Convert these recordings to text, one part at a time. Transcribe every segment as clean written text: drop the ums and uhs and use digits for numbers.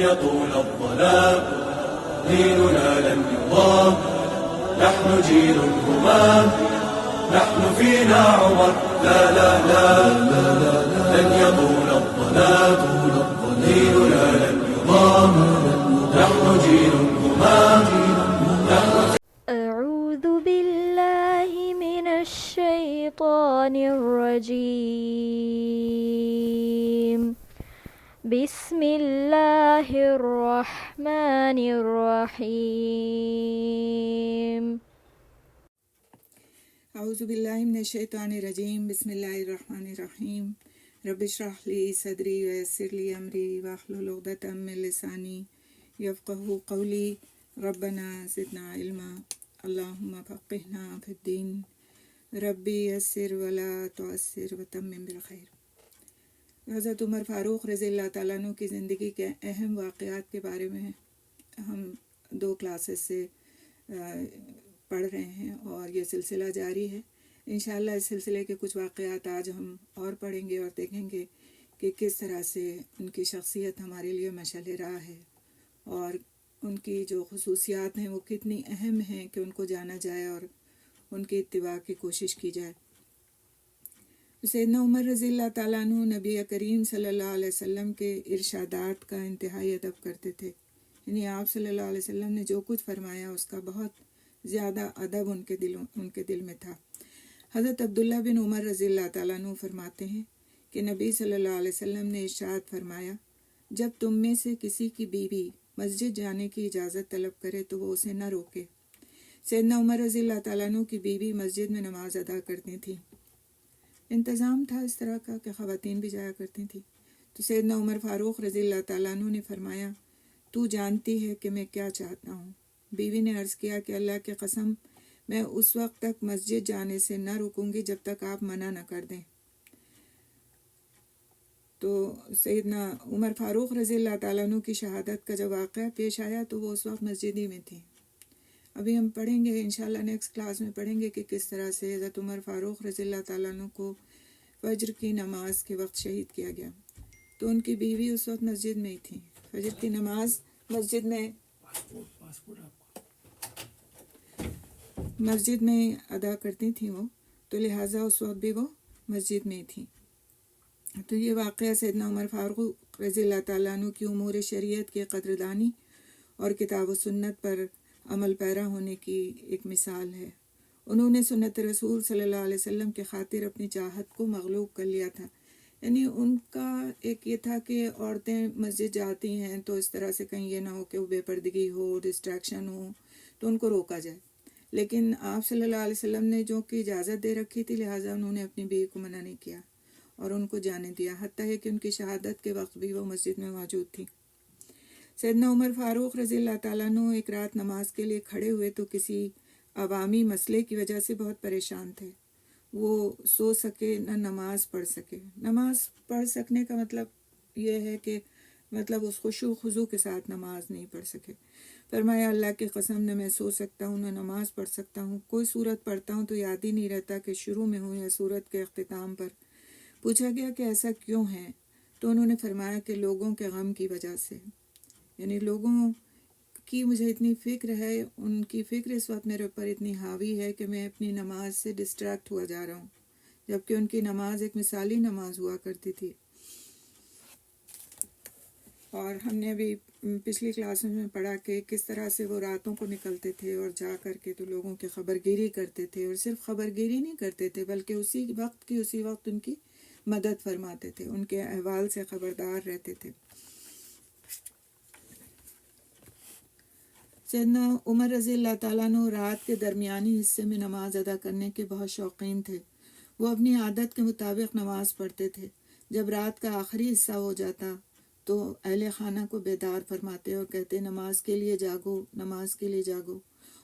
يطول الظلام ديننا لن يضام نحن جيل همام نحن فينا عمر لا لا لا لن يطول الظلام ديننا لن يضام نحن جيل همام نحن أعوذ بالله من الشيطان الرجيم بسم الله الرحمن الرحيم اعوذ باللہ من الشیطان الرجیم بسم اللہ الرحمن الرحیم رب اشرح لی صدری ویسر لی امری واحلل عقدۃ من لسانی یفقہوا قولی ربنا زدنا علما اللہم فقہنا فی الدین ربی یسر ولا تعسر وتمم بالخیر۔ حضرت عمر فاروق رضی اللہ تعالیٰ عنہ کی زندگی کے اہم واقعات کے بارے میں ہم 2 کلاسز سے پڑھ رہے ہیں اور یہ سلسلہ جاری ہے۔ انشاءاللہ اس سلسلے کے کچھ واقعات آج ہم اور پڑھیں گے اور دیکھیں گے کہ کس طرح سے ان کی شخصیت ہمارے لیے مشعل راہ ہے اور ان کی جو خصوصیات ہیں وہ کتنی اہم ہیں کہ ان کو جانا جائے اور ان کی اتباع کی کوشش کی جائے۔ سیدنا عمر رضی اللہ تعالیٰ عنہ نبی کریم صلی اللہ علیہ وسلم کے ارشادات کا انتہائی ادب کرتے تھے، یعنی آپ صلی اللہ علیہ وسلم نے جو کچھ فرمایا اس کا بہت زیادہ ادب ان کے دل میں تھا۔ حضرت عبداللہ بن عمر رضی اللہ تعالیٰ عنہ فرماتے ہیں کہ نبی صلی اللہ علیہ وسلم نے ارشاد فرمایا، جب تم میں سے کسی کی بیوی مسجد جانے کی اجازت طلب کرے تو وہ اسے نہ روکے۔ سیدنا عمر رضی اللہ تعالیٰ عنہ کی بیوی مسجد میں نماز ادا کرتی تھیں، انتظام تھا اس طرح کا کہ خواتین بھی جایا کرتی تھیں۔ تو سیدنا عمر فاروق رضی اللہ تعالیٰ عنہ نے فرمایا، تو جانتی ہے کہ میں کیا چاہتا ہوں؟ بیوی نے عرض کیا کہ اللہ کی قسم میں اس وقت تک مسجد جانے سے نہ رکوں گی جب تک آپ منع نہ کر دیں۔ تو سیدنا عمر فاروق رضی اللہ تعالیٰ عنہ کی شہادت کا جب واقعہ پیش آیا تو وہ اس وقت مسجد ہی میں تھیں۔ ابھی ہم پڑھیں گے انشاءاللہ نیکسٹ کلاس میں پڑھیں گے کہ کس طرح سے حضرت عمر فاروق رضی اللہ تعالیٰ عنہ کو فجر کی نماز کے وقت شہید کیا گیا۔ تو ان کی بیوی اس وقت مسجد میں ہی تھیں، فجر کی نماز مسجد میں ادا کرتی تھیں وہ، تو لہٰذا اس وقت بھی وہ مسجد میں ہی تھیں۔ تو یہ واقعہ سیدنا عمر فاروق رضی اللہ تعالیٰ عنہ کی امور شریعت کی قدردانی اور کتاب و سنت پر عمل پیرا ہونے کی ایک مثال ہے۔ انہوں نے سنت رسول صلی اللہ علیہ وسلم کی خاطر اپنی چاہت کو مغلوب کر لیا تھا، یعنی ان کا ایک یہ تھا کہ عورتیں مسجد جاتی ہیں تو اس طرح سے کہیں یہ نہ ہو کہ وہ بے پردگی ہو، ڈسٹریکشن ہو، تو ان کو روکا جائے۔ لیکن آپ صلی اللہ علیہ وسلم نے جو کہ اجازت دے رکھی تھی لہٰذا انہوں نے اپنی بیوی کو منع نہیں کیا اور ان کو جانے دیا، حتیٰ ہے کہ ان کی شہادت کے وقت بھی وہ مسجد میں موجود تھی۔ سیدنا عمر فاروق رضی اللہ تعالیٰ عنہ ایک رات نماز کے لیے کھڑے ہوئے تو کسی عوامی مسئلے کی وجہ سے بہت پریشان تھے۔ وہ سو سکے نہ نماز پڑھ سکے۔ نماز پڑھ سکنے کا مطلب یہ ہے کہ اس خشوع و خضوع کے ساتھ نماز نہیں پڑھ سکے۔ فرمایا، اللہ کی قسم نہ میں سو سکتا ہوں نہ نماز پڑھ سکتا ہوں، کوئی سورت پڑھتا ہوں تو یاد ہی نہیں رہتا کہ شروع میں ہوں یا سورت کے اختتام پر۔ پوچھا گیا کہ ایسا کیوں ہے؟ تو انہوں نے فرمایا کہ لوگوں کے غم کی وجہ سے، یعنی لوگوں کی مجھے اتنی فکر ہے، ان کی فکر اس وقت میرے اوپر اتنی حاوی ہے کہ میں اپنی نماز سے ڈسٹریکٹ ہوا جا رہا ہوں، جبکہ ان کی نماز ایک مثالی نماز ہوا کرتی تھی۔ اور ہم نے بھی پچھلی کلاس میں پڑھا کہ کس طرح سے وہ راتوں کو نکلتے تھے اور جا کر کے تو لوگوں کی خبرگیری کرتے تھے، اور صرف خبرگیری نہیں کرتے تھے بلکہ اسی وقت ان کی مدد فرماتے تھے، ان کے احوال سے خبردار رہتے تھے۔ سیدنا عمر رضی اللہ تعالیٰ عنہ رات کے درمیانی حصے میں نماز ادا کرنے کے بہت شوقین تھے۔ وہ اپنی عادت کے مطابق نماز پڑھتے تھے۔ جب رات کا آخری حصہ ہو جاتا تو اہل خانہ کو بیدار فرماتے اور کہتے، نماز کے لیے جاگو، نماز کے لیے جاگو،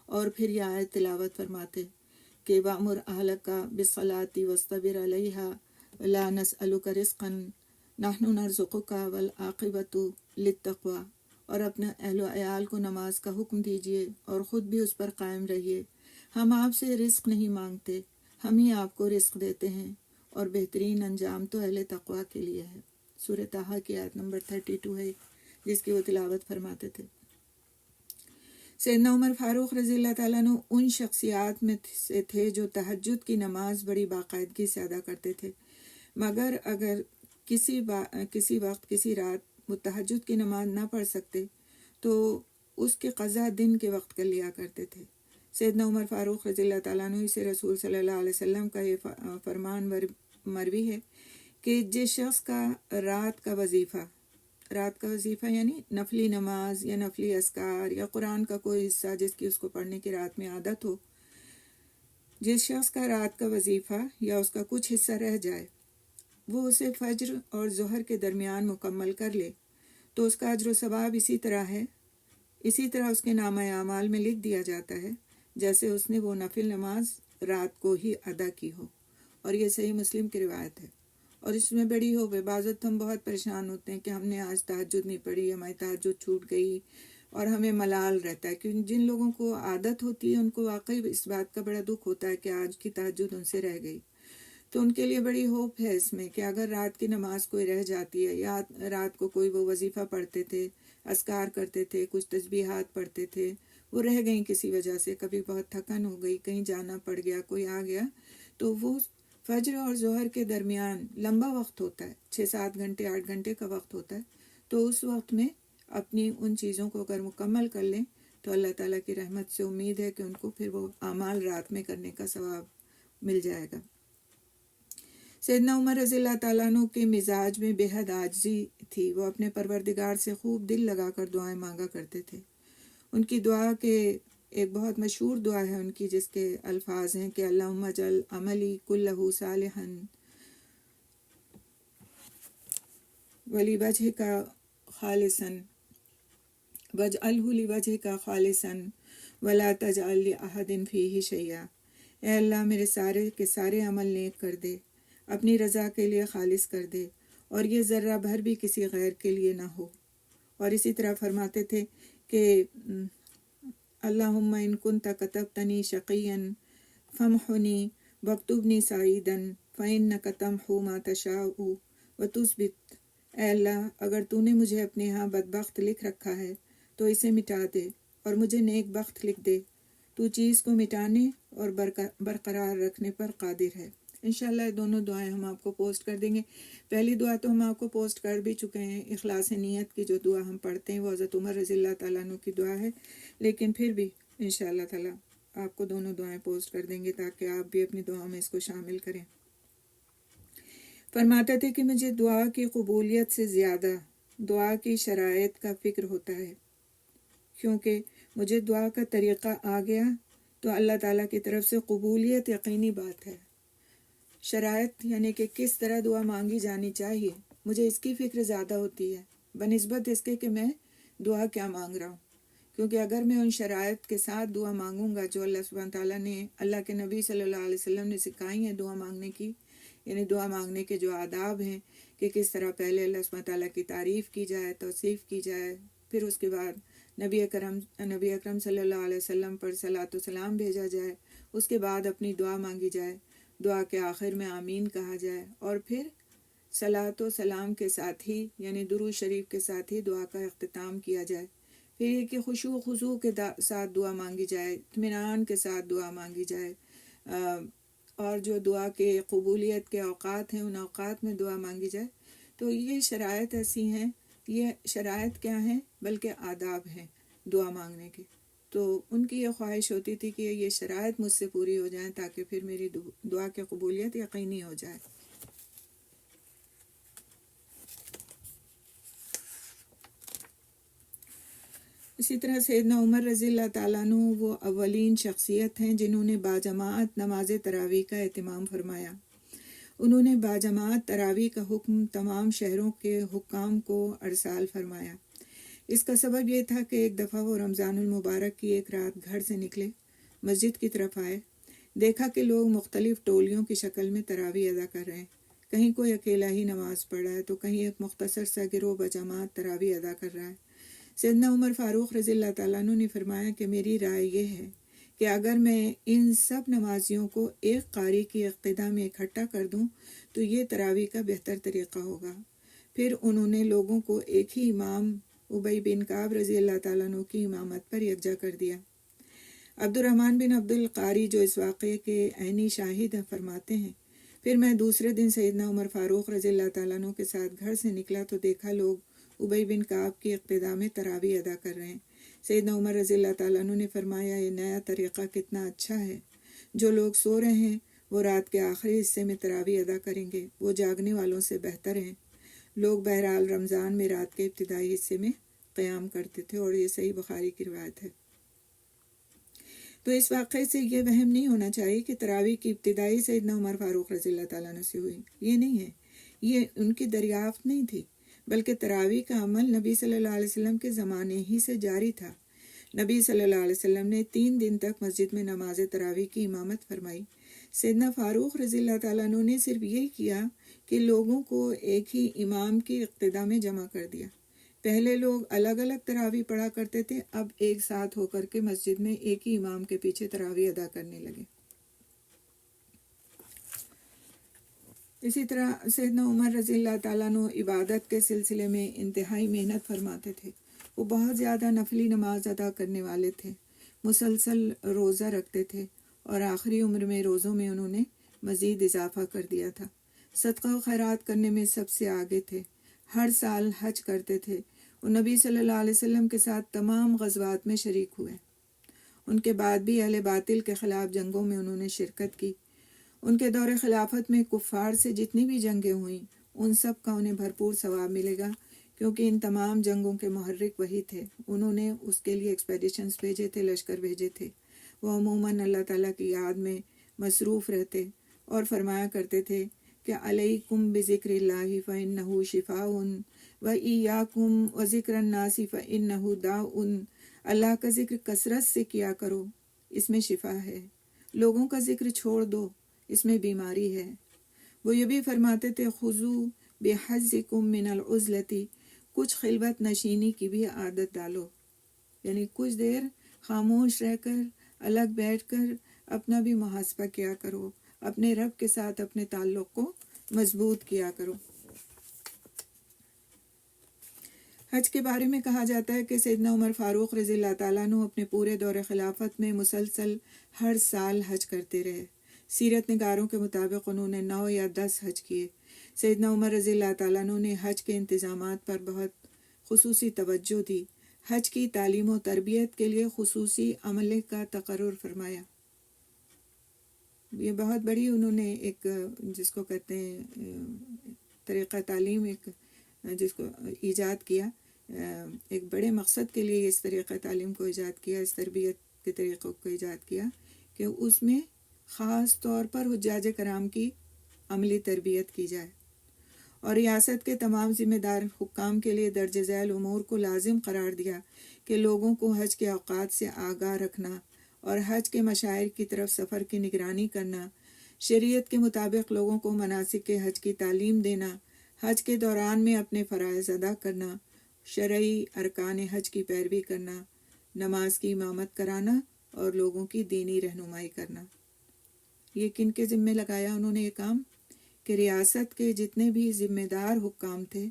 اور پھر یہ آیت تلاوت فرماتے کہ وَأْمُرْ أَهْلَكَ بِالصَّلَاةِ وَاصْطَبِرْ عَلَيْهَا لَا نَسْأَلُكَ رِزْقًا نَحْنُ نَرْزُقُكَ وَالْعَاقِبَةُ لِلتَّقْوَىٰ، اور اپنے اہل و عیال کو نماز کا حکم دیجیے اور خود بھی اس پر قائم رہیے۔ ہم آپ سے رزق نہیں مانگتے، ہم ہی آپ کو رزق دیتے ہیں، اور بہترین انجام تو اہل تقویٰ کے لیے ہے۔ سورہ طٰہٰ کی آیت نمبر 32 ہے جس کی وہ تلاوت فرماتے تھے۔ سیدنا عمر فاروق رضی اللہ تعالیٰ عنہ ان شخصیات میں سے تھے جو تہجد کی نماز بڑی باقاعدگی سے ادا کرتے تھے، مگر اگر کسی وقت کسی رات وہ تہجد کی نماز نہ پڑھ سکتے تو اس کی قضا دن کے وقت کر لیا کرتے تھے۔ سیدنا عمر فاروق رضی اللہ تعالیٰ عنہ سے رسول صلی اللہ علیہ وسلم کا یہ فرمان مروی ہے کہ جس شخص کا رات کا وظیفہ یعنی نفلی نماز یا نفلی اذکار یا قرآن کا کوئی حصہ جس کی اس کو پڑھنے کی رات میں عادت ہو، جس شخص کا رات کا وظیفہ یا اس کا کچھ حصہ رہ جائے وہ اسے فجر اور ظہر کے درمیان مکمل کر لے تو اس کا اجر و ثواب اسی طرح اس کے نامہ اعمال میں لکھ دیا جاتا ہے جیسے اس نے وہ نفل نماز رات کو ہی ادا کی ہو۔ اور یہ صحیح مسلم کی روایت ہے۔ اور اس میں بڑی ہو بعض وقت ہم بہت پریشان ہوتے ہیں کہ ہم نے آج تہجد نہیں پڑھی، ہماری تہجد چھوٹ گئی، اور ہمیں ملال رہتا ہے، کیونکہ جن لوگوں کو عادت ہوتی ہے ان کو واقعی اس بات کا بڑا دکھ ہوتا ہے کہ آج کی تہجد ان سے رہ گئی۔ تو ان کے لیے بڑی ہوپ ہے اس میں کہ اگر رات کی نماز کوئی رہ جاتی ہے یا رات کو کوئی وہ وظیفہ پڑھتے تھے، اذکار کرتے تھے، کچھ تسبیحات پڑھتے تھے، وہ رہ گئیں کسی وجہ سے، کبھی بہت تھکن ہو گئی، کہیں جانا پڑ گیا، کوئی آ گیا، تو وہ فجر اور ظہر کے درمیان لمبا وقت ہوتا ہے، 6-7 گھنٹے 8 گھنٹے کا وقت ہوتا ہے، تو اس وقت میں اپنی ان چیزوں کو اگر مکمل کر لیں تو اللہ تعالیٰ کی رحمت سے امید ہے کہ ان کو پھر وہ اعمال رات میں کرنے کا ثواب مل جائے گا۔ سیدنا عمر رضی اللہ تعالیٰ عنہ کے مزاج میں بے حد عاجزی تھی، وہ اپنے پروردگار سے خوب دل لگا کر دعائیں مانگا کرتے تھے۔ ان کی دعا کے ایک بہت مشہور دعا ہے ان کی، جس کے الفاظ ہیں کہ اللہم اجعل عملی کلہ صالحا ولیوجہک خالصا واجعلہ لوجہک خالصا ولا تجعل لأحد فیہ شیئا۔ اے اللہ میرے سارے کے سارے عمل نیک کر دے، اپنی رضا کے لیے خالص کر دے، اور یہ ذرہ بھر بھی کسی غیر کے لیے نہ ہو۔ اور اسی طرح فرماتے تھے کہ اللہم ان کنت کتبتنی شقیا فامحنی واکتبنی سعیدا فانک تمحو ما تشاء وتثبت۔ اے اللہ اگر تو نے مجھے اپنے ہاں بدبخت لکھ رکھا ہے تو اسے مٹا دے، اور مجھے نیک بخت لکھ دے، تو چیز کو مٹانے اور برقرار رکھنے پر قادر ہے۔ انشاءاللہ یہ دونوں دعائیں ہم آپ کو پوسٹ کر دیں گے۔ پہلی دعا تو ہم آپ کو پوسٹ کر بھی چکے ہیں، اخلاص نیت کی جو دعا ہم پڑھتے ہیں وہ حضرت عمر رضی اللہ تعالیٰ عنہ کی دعا ہے، لیکن پھر بھی انشاءاللہ تعالیٰ آپ کو دونوں دعائیں پوسٹ کر دیں گے تاکہ آپ بھی اپنی دعا میں اس کو شامل کریں۔ فرماتے تھے کہ مجھے دعا کی قبولیت سے زیادہ دعا کی شرائط کا فکر ہوتا ہے، کیونکہ مجھے دعا کا طریقہ آ گیا تو اللہ تعالیٰ کی طرف سے قبولیت یقینی بات ہے۔ شرائط یعنی کہ کس طرح دعا مانگی جانی چاہیے، مجھے اس کی فکر زیادہ ہوتی ہے بنسبت اس کے کہ میں دعا کیا مانگ رہا ہوں، کیونکہ اگر میں ان شرائط کے ساتھ دعا مانگوں گا جو اللہ سبحانہ تعالیٰ نے اللہ کے نبی صلی اللہ علیہ وسلم نے سکھائی ہیں دعا مانگنے کی، یعنی دعا مانگنے کے جو آداب ہیں کہ کس طرح پہلے اللہ سبحانہ تعالیٰ کی تعریف کی جائے، توصیف کی جائے، پھر اس کے بعد نبی اکرم صلی اللہ علیہ وسلم پر صلاۃ و سلام بھیجا جائے، اس کے بعد اپنی دعا مانگی جائے، دعا کے آخر میں آمین کہا جائے، اور پھر صلاۃ و سلام کے ساتھ ہی یعنی درود شریف کے ساتھ ہی دعا کا اختتام کیا جائے، پھر یہ کہ خشوع و خضوع کے ساتھ دعا مانگی جائے، اطمینان کے ساتھ دعا مانگی جائے، اور جو دعا کے قبولیت کے اوقات ہیں ان اوقات میں دعا مانگی جائے۔ تو یہ شرائط ایسی ہیں، یہ شرائط کیا ہیں بلکہ آداب ہیں دعا مانگنے کے، تو ان کی یہ خواہش ہوتی تھی کہ یہ شرائط مجھ سے پوری ہو جائیں تاکہ پھر میری دعا کی قبولیت یقینی ہو جائے۔ اسی طرح سیدنا عمر رضی اللہ تعالیٰ عنہ وہ اولین شخصیت ہیں جنہوں نے باجماعت نماز تراویح کا اہتمام فرمایا۔ انہوں نے باجماعت تراویح کا حکم تمام شہروں کے حکام کو ارسال فرمایا۔ اس کا سبب یہ تھا کہ ایک دفعہ وہ رمضان المبارک کی ایک رات گھر سے نکلے، مسجد کی طرف آئے، دیکھا کہ لوگ مختلف ٹولیوں کی شکل میں تراویح ادا کر رہے ہیں، کہیں کوئی اکیلا ہی نماز پڑھ رہا ہے تو کہیں ایک مختصر سا گروہ بجماعت تراویح ادا کر رہا ہے۔ سیدنا عمر فاروق رضی اللہ تعالیٰ عنہ نے فرمایا کہ میری رائے یہ ہے کہ اگر میں ان سب نمازیوں کو ایک قاری کی اقتداء میں اکٹھا کر دوں تو یہ تراویح کا بہتر طریقہ ہوگا۔ پھر انہوں نے لوگوں کو ایک ہی امام ابی بن کعب رضی اللہ تعالیٰ عنہ کی امامت پر یکجا کر دیا۔ عبد الرحمن بن عبد القاری جو اس واقعے کے عینی شاہد فرماتے ہیں، پھر میں دوسرے دن سیدنا عمر فاروق رضی اللہ تعالیٰ عنہ کے ساتھ گھر سے نکلا تو دیکھا لوگ ابی بن کعب کی اقتداء میں تراویح ادا کر رہے ہیں۔ سیدنا عمر رضی اللہ تعالیٰ عنہ نے فرمایا، یہ نیا طریقہ کتنا اچھا ہے، جو لوگ سو رہے ہیں وہ رات کے آخری حصے میں تراویح ادا کریں گے، وہ جاگنے والوں سے بہتر ہیں۔ لوگ بہرحال رمضان میں رات کے ابتدائی حصے میں قیام کرتے تھے، اور یہ صحیح بخاری کی روایت ہے۔ تو اس واقعے سے یہ وہم نہیں ہونا چاہیے کہ تراویح کی ابتدائی سیدنا عمر فاروق رضی اللہ تعالیٰ عنہ سے ہوئی، یہ نہیں ہے، یہ ان کی دریافت نہیں تھی، بلکہ تراویح کا عمل نبی صلی اللہ علیہ وسلم کے زمانے ہی سے جاری تھا۔ نبی صلی اللہ علیہ وسلم نے 3 دن تک مسجد میں نماز تراویح کی امامت فرمائی۔ سیدنا فاروق رضی اللہ تعالیٰ عنہ نے صرف یہی کیا کہ لوگوں کو ایک ہی امام کی اقتداء میں جمع کر دیا۔ پہلے لوگ الگ الگ تراویح پڑھا کرتے تھے، اب ایک ساتھ ہو کر کے مسجد میں ایک ہی امام کے پیچھے تراویح ادا کرنے لگے۔ اسی طرح سیدنا عمر رضی اللہ تعالیٰ عنہ عبادت کے سلسلے میں انتہائی محنت فرماتے تھے۔ وہ بہت زیادہ نفلی نماز ادا کرنے والے تھے، مسلسل روزہ رکھتے تھے، اور آخری عمر میں روزوں میں انہوں نے مزید اضافہ کر دیا تھا۔ صدقہ و خیرات کرنے میں سب سے آگے تھے، ہر سال حج کرتے تھے، اور نبی صلی اللہ علیہ وسلم کے ساتھ تمام غزوات میں شریک ہوئے۔ ان کے بعد بھی اہل باطل کے خلاف جنگوں میں انہوں نے شرکت کی۔ ان کے دور خلافت میں کفار سے جتنی بھی جنگیں ہوئیں، ان سب کا انہیں بھرپور ثواب ملے گا، کیونکہ ان تمام جنگوں کے محرک وہی تھے۔ انہوں نے اس کے لیے ایکسپیڈیشنز بھیجے تھے، لشکر بھیجے تھے۔ وہ عموماً اللہ تعالیٰ کی یاد میں مصروف رہتے اور فرمایا کرتے تھے کہ علیکم بذکر اللہ فإنہ شفاء وإیاکم وذکر الناس فإنہ داء۔ اللہ کا ذکر کثرت سے کیا کرو، اس میں شفا ہے۔ لوگوں کا ذکر چھوڑ دو، اس میں بیماری ہے۔ وہ یہ بھی فرماتے تھے خذوا بحظکم من العزلۃ، کچھ خلوت نشینی کی بھی عادت ڈالو، یعنی کچھ دیر خاموش رہ کر، الگ بیٹھ کر اپنا بھی محاسبہ کیا کرو، اپنے رب کے ساتھ اپنے تعلق کو مضبوط کیا کرو۔ حج کے بارے میں کہا جاتا ہے کہ سیدنا عمر فاروق رضی اللہ تعالیٰ عنہ اپنے پورے دور خلافت میں مسلسل ہر سال حج کرتے رہے۔ سیرت نگاروں کے مطابق انہوں نے 9 یا 10 حج کیے۔ سیدنا عمر رضی اللہ تعالیٰ عنہ نے حج کے انتظامات پر بہت خصوصی توجہ دی۔ حج کی تعلیم و تربیت کے لیے خصوصی عملے کا تقرر فرمایا۔ یہ بہت بڑی انہوں نے ایک جس کو کہتے ہیں طریقہ تعلیم، ایک جس کو ایجاد کیا، ایک بڑے مقصد کے لیے اس طریقہ تعلیم کو ایجاد کیا، اس تربیت کے طریقوں کو ایجاد کیا کہ اس میں خاص طور پر حجاج کرام کی عملی تربیت کی جائے، اور ریاست کے تمام ذمہ دار حکام کے لیے درج ذیل امور کو لازم قرار دیا کہ لوگوں کو حج کے اوقات سے آگاہ رکھنا اور حج کے مشاعر کی طرف سفر کی نگرانی کرنا، شریعت کے مطابق لوگوں کو مناسک کے حج کی تعلیم دینا، حج کے دوران میں اپنے فرائض ادا کرنا، شرعی ارکان حج کی پیروی کرنا، نماز کی امامت کرانا اور لوگوں کی دینی رہنمائی کرنا۔ یہ کن کے ذمہ لگایا انہوں نے یہ کام؟ کہ ریاست کے جتنے بھی ذمہ دار حکام تھے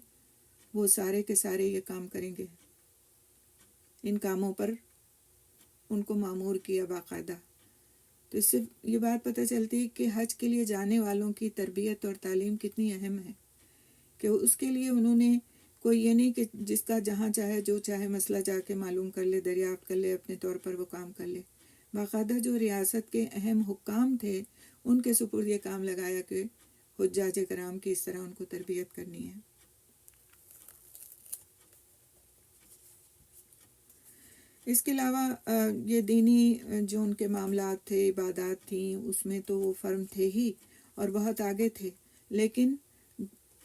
وہ سارے کے سارے یہ کام کریں گے۔ ان کاموں پر ان کو مامور کیا باقاعدہ۔ تو اس سے یہ بات پتہ چلتی ہے کہ حج کے لیے جانے والوں کی تربیت اور تعلیم کتنی اہم ہے، کہ اس کے لیے انہوں نے کوئی یہ نہیں کہ جس کا جہاں چاہے جو چاہے مسئلہ جا کے معلوم کر لے، دریافت کر لے، اپنے طور پر وہ کام کر لے۔ باقاعدہ جو ریاست کے اہم حکام تھے ان کے سپرد یہ کام لگایا کہ حجاج کرام کی اس طرح ان کو تربیت کرنی ہے۔ اس کے علاوہ یہ دینی جو ان کے معاملات تھے، عبادات تھیں، اس میں تو وہ فرم تھے ہی اور بہت آگے تھے، لیکن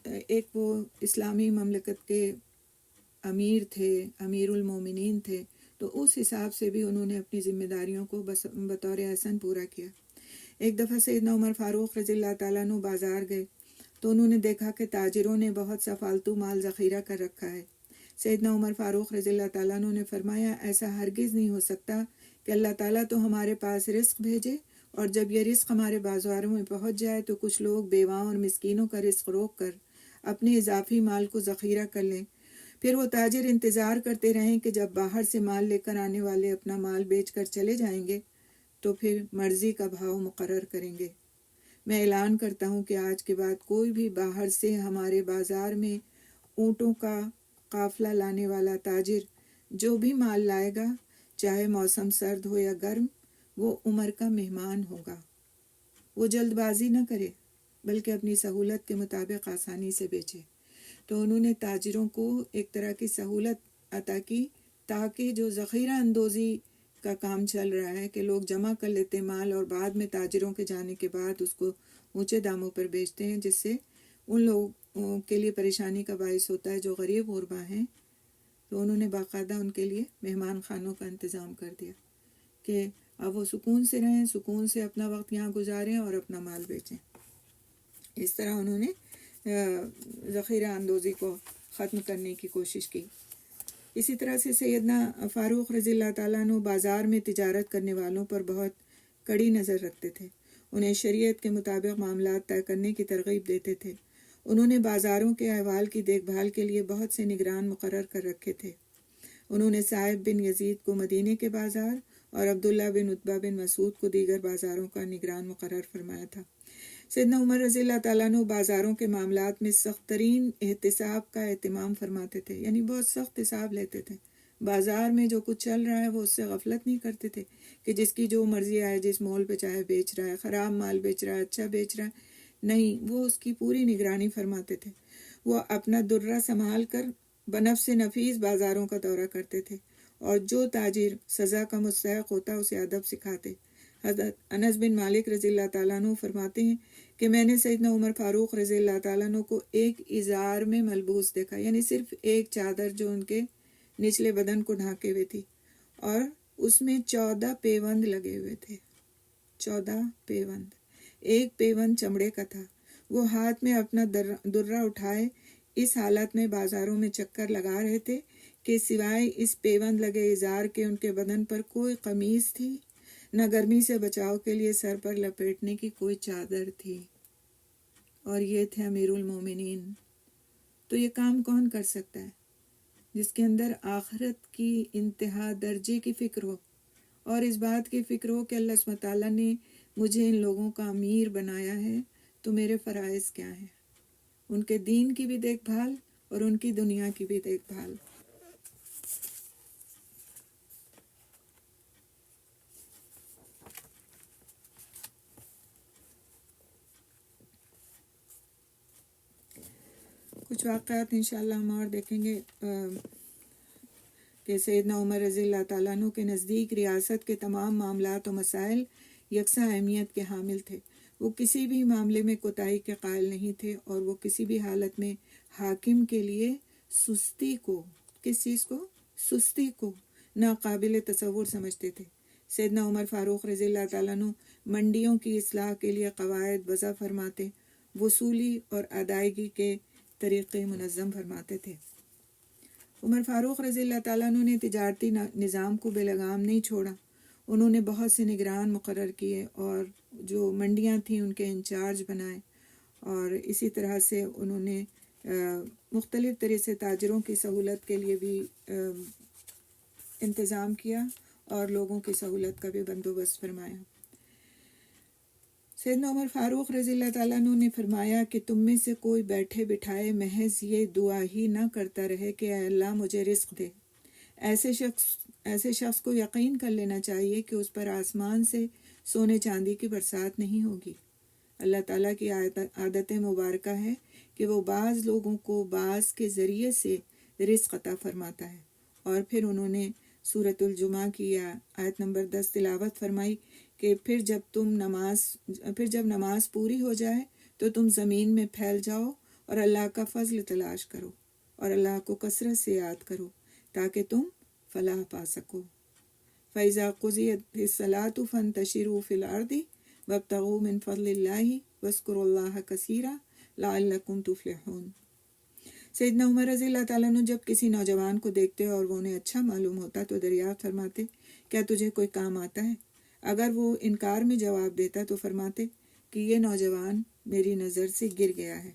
ایک وہ اسلامی مملکت کے امیر تھے، امیر المومنین تھے، تو اس حساب سے بھی انہوں نے اپنی ذمہ داریوں کو بطور احسن پورا کیا۔ ایک دفعہ سیدنا عمر فاروق رضی اللہ تعالیٰ عنہ بازار گئے تو انہوں نے دیکھا کہ تاجروں نے بہت سا فالتو مال ذخیرہ کر رکھا ہے۔ سیدنا عمر فاروق رضی اللہ تعالیٰ عنہ نے فرمایا ایسا ہرگز نہیں ہو سکتا کہ اللہ تعالیٰ تو ہمارے پاس رزق بھیجے اور جب یہ رزق ہمارے بازاروں میں پہنچ جائے تو کچھ لوگ بیواؤں اور مسکینوں کا رزق روک کر اپنے اضافی مال کو ذخیرہ کر لیں، پھر وہ تاجر انتظار کرتے رہیں کہ جب باہر سے مال لے کر آنے والے اپنا مال بیچ کر چلے جائیں گے تو پھر مرضی کا بھاؤ مقرر کریں گے۔ میں اعلان کرتا ہوں کہ آج کے بعد کوئی بھی باہر سے ہمارے بازار میں اونٹوں کا قافلہ لانے والا تاجر جو بھی مال لائے گا، چاہے موسم سرد ہو یا گرم، وہ عمر کا مہمان ہوگا۔ وہ جلد بازی نہ کرے بلکہ اپنی سہولت کے مطابق آسانی سے بیچے۔ تو انہوں نے تاجروں کو ایک طرح کی سہولت عطا کی تاکہ جو ذخیرہ اندوزی کا کام چل رہا ہے کہ لوگ جمع کر لیتے مال اور بعد میں تاجروں کے جانے کے بعد اس کو اونچے داموں پر بیچتے ہیں، جس سے ان لوگوں کے لیے پریشانی کا باعث ہوتا ہے جو غریب غربا ہیں۔ تو انہوں نے باقاعدہ ان کے لیے مہمان خانوں کا انتظام کر دیا کہ اب وہ سکون سے رہیں، سکون سے اپنا وقت یہاں گزاریں اور اپنا مال بیچیں۔ اس طرح انہوں نے ذخیرہ اندوزی کو ختم کرنے کی کوشش کی۔ اسی طرح سے سیدنا فاروق رضی اللہ تعالیٰ عنہ بازار میں تجارت کرنے والوں پر بہت کڑی نظر رکھتے تھے، انہیں شریعت کے مطابق معاملات طے کرنے کی ترغیب دیتے تھے۔ انہوں نے بازاروں کے احوال کی دیکھ بھال کے لیے بہت سے نگران مقرر کر رکھے تھے۔ انہوں نے صاحب بن یزید کو مدینے کے بازار اور عبداللہ بن عتبہ بن مسعود کو دیگر بازاروں کا نگران مقرر فرمایا تھا۔ سیدنا عمر رضی اللہ تعالیٰ عنہ بازاروں کے معاملات میں سخت ترین احتساب کا اہتمام فرماتے تھے، یعنی بہت سخت حساب لیتے تھے۔ بازار میں جو کچھ چل رہا ہے وہ اس سے غفلت نہیں کرتے تھے کہ جس کی جو مرضی آئے جس مول پہ چاہے بیچ رہا ہے، خراب مال بیچ رہا ہے، اچھا بیچ رہا ہے، نہیں، وہ اس کی پوری نگرانی فرماتے تھے۔ وہ اپنا درہ سنبھال کر بنفس نفیس بازاروں کا دورہ کرتے تھے اور جو تاجر سزا کا مستحق ہوتا اسے ادب سکھاتے۔ حضرت انس بن مالک رضی اللہ تعالیٰ عنہ فرماتے ہیں کہ میں نے سیدنا عمر فاروق رضی اللہ تعالیٰ عنہ کو ایک ازار میں ملبوس دیکھا، یعنی صرف ایک چادر جو ان کے نچلے بدن کو ڈھانکے ہوئے تھی، اور اس میں 14 پیوند لگے ہوئے تھے۔ 14 پیوند، ایک پیوند چمڑے کا تھا۔ وہ ہاتھ میں اپنا درہ اٹھائے اس حالت میں بازاروں میں چکر لگا رہے تھے کہ سوائے اس پیوند لگے ازار کے ان کے بدن پر کوئی قمیص تھی، نہ گرمی سے بچاؤ کے لیے سر پر لپیٹنے کی کوئی چادر تھی، اور یہ تھے امیر المومنین۔ تو یہ کام کون کر سکتا ہے؟ جس کے اندر آخرت کی انتہا درجے کی فکر ہو اور اس بات کی فکر ہو کہ اللہ سبحانہ تعالیٰ نے مجھے ان لوگوں کا امیر بنایا ہے تو میرے فرائض کیا ہیں، ان کے دین کی بھی دیکھ بھال اور ان کی دنیا کی بھی دیکھ بھال۔ کچھ واقعات انشاءاللہ ہم اور دیکھیں گے کہ سیدنا عمر رضی اللہ تعالیٰ عنہ کے نزدیک ریاست کے تمام معاملات و مسائل یکساں اہمیت کے حامل تھے۔ وہ کسی بھی معاملے میں کوتاہی کے قائل نہیں تھے اور وہ کسی بھی حالت میں حاکم کے لیے سستی کو، کس چیز کو؟ سستی کو ناقابل تصور سمجھتے تھے۔ سیدنا عمر فاروق رضی اللہ تعالیٰ عنہ منڈیوں کی اصلاح کے لیے قواعد وضع فرماتے، وصولی اور ادائیگی کے طریقے منظم فرماتے تھے۔ عمر فاروق رضی اللہ تعالیٰ عنہ نے تجارتی نظام کو بے لگام نہیں چھوڑا۔ انہوں نے بہت سے نگران مقرر کیے اور جو منڈیاں تھیں ان کے انچارج بنائے، اور اسی طرح سے انہوں نے مختلف طرح سے تاجروں کی سہولت کے لیے بھی انتظام کیا اور لوگوں کی سہولت کا بھی بندوبست فرمایا۔ سیدنا عمر فاروق رضی اللہ تعالیٰ عنہ نے فرمایا کہ تم میں سے کوئی بیٹھے بٹھائے محض یہ دعا ہی نہ کرتا رہے کہ اے اللہ مجھے رزق دے۔ ایسے شخص کو یقین کر لینا چاہیے کہ اس پر آسمان سے سونے چاندی کی برسات نہیں ہوگی۔ اللہ تعالیٰ کی عادت مبارکہ ہے کہ وہ بعض لوگوں کو بعض کے ذریعے سے رزق عطا فرماتا ہے۔ اور پھر انہوں نے سورۃ الجمعہ کی آیت نمبر 10 تلاوت فرمائی کہ پھر جب نماز پوری ہو جائے تو تم زمین میں پھیل جاؤ اور اللہ کا فضل تلاش کرو اور اللہ کو کثرت سے یاد کرو تاکہ تم فلاح پا سکو۔ فَإِذَا قُضِيَتِ الصَّلَاةُ فَانتَشِرُوا فِي الْأَرْضِ وَابْتَغُوا مِنْ فَضْلِ اللَّهِ وَاذْكُرُوا اللَّهَ كَثِيرًا لَعَلَّكُمْ تُفْلِحُونَ۔ سیدنا عمر رضی اللہ تعالیٰ عنہ جب کسی نوجوان کو دیکھتے اور وہ انہیں اچھا معلوم ہوتا تو دریافت فرماتے، کیا تجھے کوئی کام آتا ہے؟ اگر وہ انکار میں جواب دیتا تو فرماتے کہ یہ نوجوان میری نظر سے گر گیا ہے۔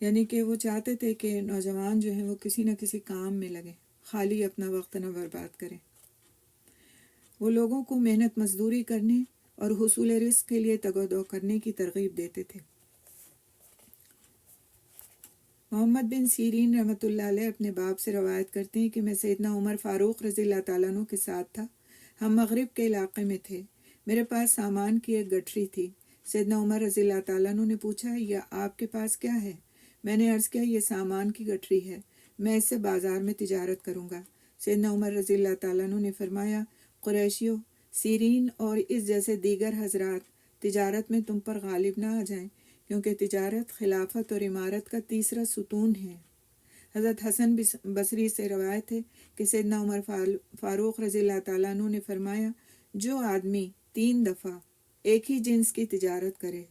یعنی کہ وہ چاہتے تھے کہ نوجوان جو ہیں وہ کسی نہ کسی کام میں لگیں، خالی اپنا وقت نہ برباد کریں۔ وہ لوگوں کو محنت مزدوری کرنے اور حصول رزق کے لیے تگ و دو کرنے کی ترغیب دیتے تھے۔ محمد بن سیرین رحمۃ اللہ علیہ اپنے باپ سے روایت کرتے ہیں کہ میں سیدنا عمر فاروق رضی اللہ تعالیٰ عنہ کے ساتھ تھا۔ ہم مغرب کے علاقے میں تھے۔ میرے پاس سامان کی ایک گٹھری تھی۔ سیدنا عمر رضی اللہ تعالیٰ عنہ نے پوچھا، یہ آپ کے پاس کیا ہے؟ میں نے عرض کیا، یہ سامان کی گٹھری ہے، میں اس سے بازار میں تجارت کروں گا۔ سیدنا عمر رضی اللہ تعالیٰ عنہ نے فرمایا، قریشیوں، سیرین اور اس جیسے دیگر حضرات تجارت میں تم پر غالب نہ آ جائیں، کیونکہ تجارت خلافت اور امارت کا تیسرا ستون ہے۔ حضرت حسن بصری سے روایت ہے کہ سیدنا عمر فاروق رضی اللہ تعالیٰ عنہ نے فرمایا، جو آدمی 3 دفعہ ایک ہی جنس کی تجارت کرے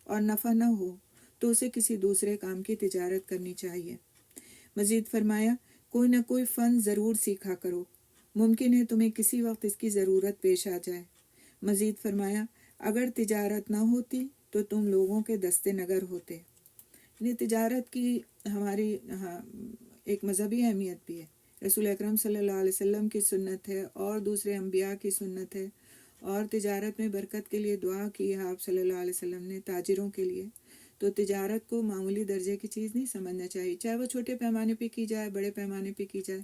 اور نفع نہ ہو تو اسے کسی دوسرے کام کی تجارت کرنی چاہیے۔ مزید فرمایا، کوئی نہ کوئی فن ضرور سیکھا کرو، ممکن ہے تمہیں کسی وقت اس کی ضرورت پیش آ جائے۔ مزید فرمایا، اگر تجارت نہ ہوتی تو تم لوگوں کے دستے نگر ہوتے۔ یعنی تجارت کی ہماری ایک مذہبی اہمیت بھی ہے، رسول اکرم صلی اللہ علیہ وسلم کی سنت ہے اور دوسرے انبیاء کی سنت ہے، اور تجارت میں برکت کے لیے دعا کی ہے آپ صلی اللہ علیہ وسلم نے تاجروں کے لیے۔ تو تجارت کو معمولی درجے کی چیز نہیں سمجھنا چاہیے، چاہے وہ چھوٹے پیمانے پہ کی جائے، بڑے پیمانے پہ کی جائے۔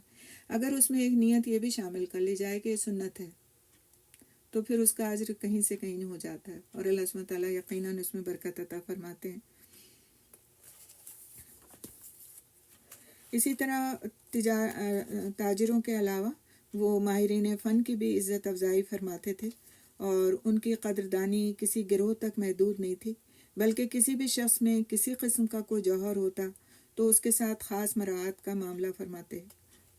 اگر اس میں ایک نیت یہ بھی شامل کر لی جائے کہ یہ سنت ہے تو پھر اس کا اجر کہیں سے کہیں ہو جاتا ہے، اور اللہ سبحانہ تعالیٰ یقیناً اس میں برکت عطا فرماتے ہیں۔ اسی طرح تاجروں کے علاوہ وہ ماہرین فن کی بھی عزت افزائی فرماتے تھے، اور ان کی قدردانی کسی گروہ تک محدود نہیں تھی، بلکہ کسی بھی شخص میں کسی قسم کا کوئی جوہر ہوتا تو اس کے ساتھ خاص مراعات کا معاملہ فرماتے،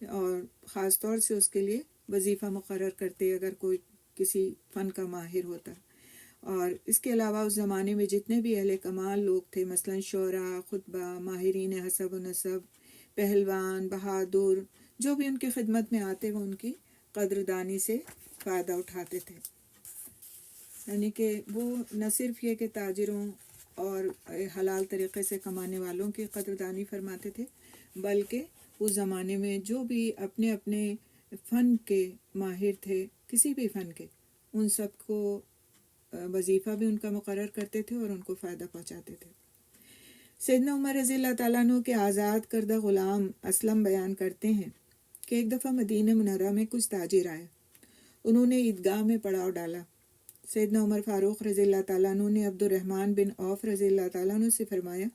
اور خاص طور سے اس کے لیے وظیفہ مقرر کرتے اگر کوئی کسی فن کا ماہر ہوتا۔ اور اس کے علاوہ اس زمانے میں جتنے بھی اہل کمال لوگ تھے، مثلا شعراء، خطبہ، ماہرین حسب و نسب، پہلوان، بہادر، جو بھی ان کی خدمت میں آتے وہ ان کی قدردانی سے فائدہ اٹھاتے تھے۔ یعنی کہ وہ نہ صرف یہ کہ تاجروں اور حلال طریقے سے کمانے والوں کی قدردانی فرماتے تھے، بلکہ اس زمانے میں جو بھی اپنے اپنے فن کے ماہر تھے، کسی بھی فن کے، ان سب کو وظیفہ بھی ان کا مقرر کرتے تھے اور ان کو فائدہ پہنچاتے تھے۔ سیدنا عمر رضی اللہ تعالیٰ عنہ کے آزاد کردہ غلام اسلم بیان کرتے ہیں کہ ایک دفعہ مدینہ منورہ میں کچھ تاجر آئے، انہوں نے عیدگاہ میں پڑاؤ ڈالا۔ سیدنا عمر فاروق رضی اللہ تعالیٰ عنہ نے عبد الرحمن بن عوف رضی اللہ تعالیٰ عنہ سے فرمایا،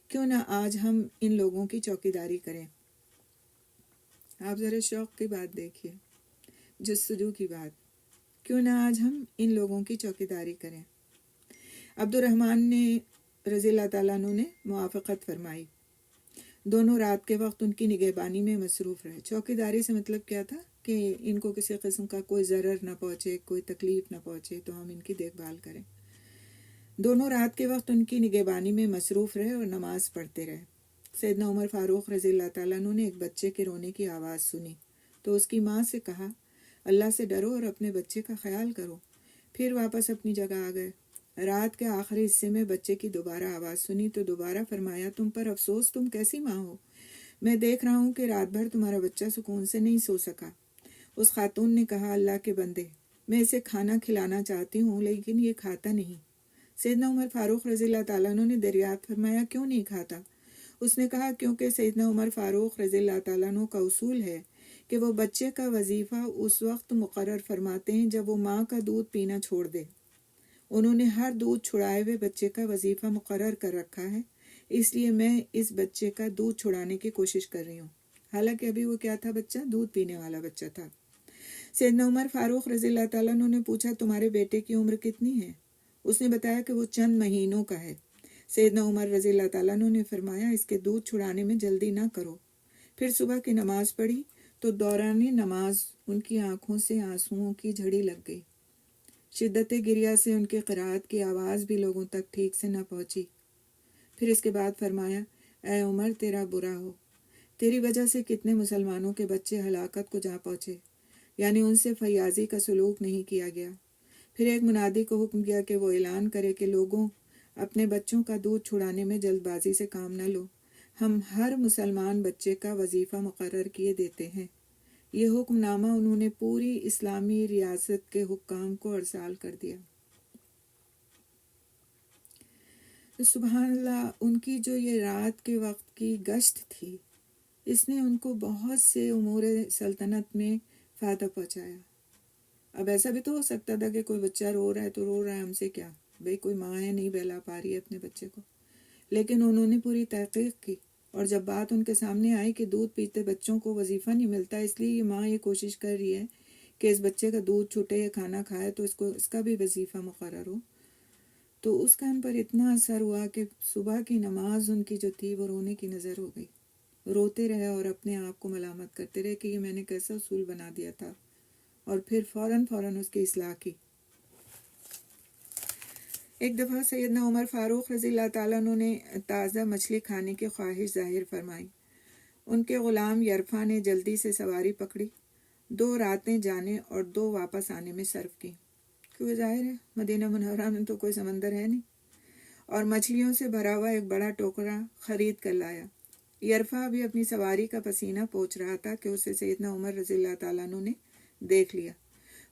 کیوں نہ آج ہم ان لوگوں کی چوکیداری کریں۔ آپ ذرا شوق کی بات دیکھیے، جستجو کی بات، کیوں نہ آج ہم ان لوگوں کی چوکیداری کریں۔ عبد الرحمن نے رضی اللہ تعالیٰ عنہ نے موافقت فرمائی۔ دونوں رات کے وقت ان کی نگہبانی میں مصروف رہے۔ چوکیداری سے مطلب کیا تھا کہ ان کو کسی قسم کا کوئی ضرر نہ پہنچے، کوئی تکلیف نہ پہنچے، تو ہم ان کی دیکھ بھال کریں۔ دونوں رات کے وقت ان کی نگہبانی میں مصروف رہے اور نماز پڑھتے رہے۔ سیدنا عمر فاروق رضی اللہ تعالیٰ عنہ نے ایک بچے کے رونے کی آواز سنی تو اس کی ماں سے کہا، اللہ سے ڈرو اور اپنے بچے کا خیال کرو۔ پھر واپس اپنی جگہ آ گئے۔ رات کے آخری حصے میں بچے کی دوبارہ آواز سنی تو دوبارہ فرمایا، تم پر افسوس، تم کیسی ماں ہو، میں دیکھ رہا ہوں کہ رات بھر تمہارا بچہ سکون سے نہیں سو سکا۔ اس خاتون نے کہا، اللہ کے بندے، میں اسے کھانا کھلانا چاہتی ہوں لیکن یہ کھاتا نہیں۔ سیدنا عمر فاروق رضی اللہ تعالیٰ عنہ نے دریافت فرمایا، کیوں نہیں کھاتا؟ اس نے کہا، کیونکہ سیدنا عمر فاروق رضی اللہ تعالیٰ عنہ کا اصول ہے کہ وہ بچے کا وظیفہ اس وقت مقرر فرماتے ہیں جب وہ ماں کا دودھ پینا چھوڑ دے۔ انہوں نے ہر دودھ چھڑائے ہوئے بچے کا وظیفہ مقرر کر رکھا ہے، اس لیے میں اس بچے کا دودھ چھڑانے کی کوشش کر رہی ہوں۔ حالانکہ ابھی وہ کیا تھا بچہ؟ دودھ پینے والا بچہ تھا۔ سیدنا عمر فاروق رضی اللہ تعالیٰ عنہ نے پوچھا، تمہارے بیٹے کی عمر کتنی ہے؟ اس نے بتایا کہ وہ چند مہینوں کا ہے۔ سیدنا عمر رضی اللہ تعالیٰ عنہ نے فرمایا، اس کے دودھ چھڑانے میں جلدی نہ کرو۔ پھر صبح کی نماز پڑھی تو دوران نماز ان کی آنکھوں سے آنسوؤں کی جھڑی لگ گئی۔ شدت گریہ سے ان کی قرأت کی آواز بھی لوگوں تک ٹھیک سے نہ پہنچی۔ پھر اس کے بعد فرمایا، اے عمر، تیرا برا ہو، تیری وجہ سے کتنے مسلمانوں کے بچے ہلاکت کو جا پہنچے، یعنی ان سے فیاضی کا سلوک نہیں کیا گیا۔ پھر ایک منادی کو حکم کیا کہ وہ اعلان کرے کہ لوگوں، اپنے بچوں کا دودھ چھڑانے میں جلد بازی سے کام نہ لو، ہم ہر مسلمان بچے کا وظیفہ مقرر کیے دیتے ہیں۔ یہ حکم نامہ انہوں نے پوری اسلامی ریاست کے حکام کو ارسال کر دیا۔ سبحان اللہ، ان کی جو یہ رات کے وقت کی گشت تھی، اس نے ان کو بہت سے امور سلطنت میں فائدہ پہنچایا۔ اب ایسا بھی تو ہو سکتا تھا کہ کوئی بچہ رو رہا ہے تو رو رہا ہے، ہم سے کیا، بھئی کوئی ماں ہے نہیں بہلا پا رہی ہے اپنے بچے کو، لیکن انہوں نے پوری تحقیق کی، اور جب بات ان کے سامنے آئی کہ دودھ پیتے بچوں کو وظیفہ نہیں ملتا، اس لیے یہ ماں یہ کوشش کر رہی ہے کہ اس بچے کا دودھ چھوٹے یا کھانا کھائے تو اس کا بھی وظیفہ مقرر ہو، تو اس کا ان پر اتنا اثر ہوا کہ صبح کی نماز ان کی جو تھی وہ رونے کی نظر ہو گئی، روتے رہے اور اپنے آپ کو ملامت کرتے رہے کہ یہ میں نے کیسا اصول بنا دیا تھا، اور پھر فوراً اس کی اصلاح کی۔ ایک دفعہ سیدنا عمر فاروق رضی اللہ تعالیٰ عنہ نے تازہ مچھلی کھانے کی خواہش ظاہر فرمائی۔ ان کے غلام یرفا نے جلدی سے سواری پکڑی، 2 راتیں جانے اور 2 واپس آنے میں صرف کی، کیونکہ ظاہر ہے مدینہ منورہ میں تو کوئی سمندر ہے نہیں، اور مچھلیوں سے بھرا ہوا ایک بڑا ٹوکرا خرید کر لایا۔ یرفا بھی اپنی سواری کا پسینہ پوچھ رہا تھا کہ اسے سیدنا عمر رضی اللہ تعالیٰ عنہ نے دیکھ لیا۔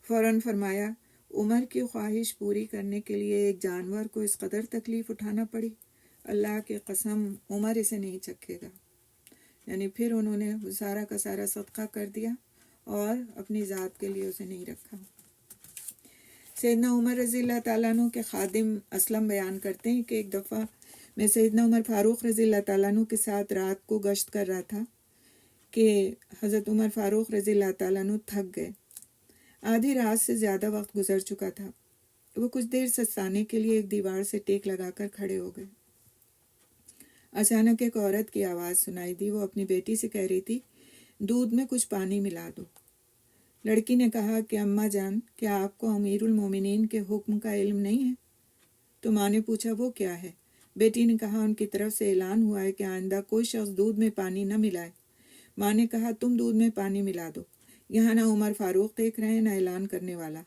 فوراً فرمایا، عمر کی خواہش پوری کرنے کے لیے ایک جانور کو اس قدر تکلیف اٹھانا پڑی، اللہ کی قسم عمر اسے نہیں چکھے گا۔ یعنی پھر انہوں نے سارا کا سارا صدقہ کر دیا اور اپنی ذات کے لیے اسے نہیں رکھا۔ سیدنا عمر رضی اللہ تعالیٰ عنہ کے خادم اسلم بیان کرتے ہیں کہ ایک دفعہ میں سیدنا عمر فاروق رضی اللہ تعالیٰ عنہ کے ساتھ رات کو گشت کر رہا تھا کہ حضرت عمر فاروق رضی اللہ تعالیٰ عنہ تھک گئے، آدھی رات سے زیادہ وقت گزر چکا تھا، وہ کچھ دیر سستانے کے لیے ایک دیوار سے ٹیک لگا کر کھڑے ہو گئے۔ اچانک ایک عورت کی آواز سنائی دی، وہ اپنی بیٹی سے کہہ رہی تھی، دودھ میں کچھ پانی ملا دو۔ لڑکی نے کہا کہ اماں جان، کیا آپ کو امیر المومنین کے حکم کا علم نہیں ہے؟ تو ماں نے پوچھا وہ کیا ہے؟ بیٹی نے کہا ان کی طرف سے اعلان ہوا ہے کہ آئندہ کوئی شخص دودھ میں پانی نہ ملائے۔ ماں نے کہا تم دودھ میں پانی ملا دو، یہاں نہ عمر فاروق دیکھ رہے ہیں نہ اعلان کرنے والا۔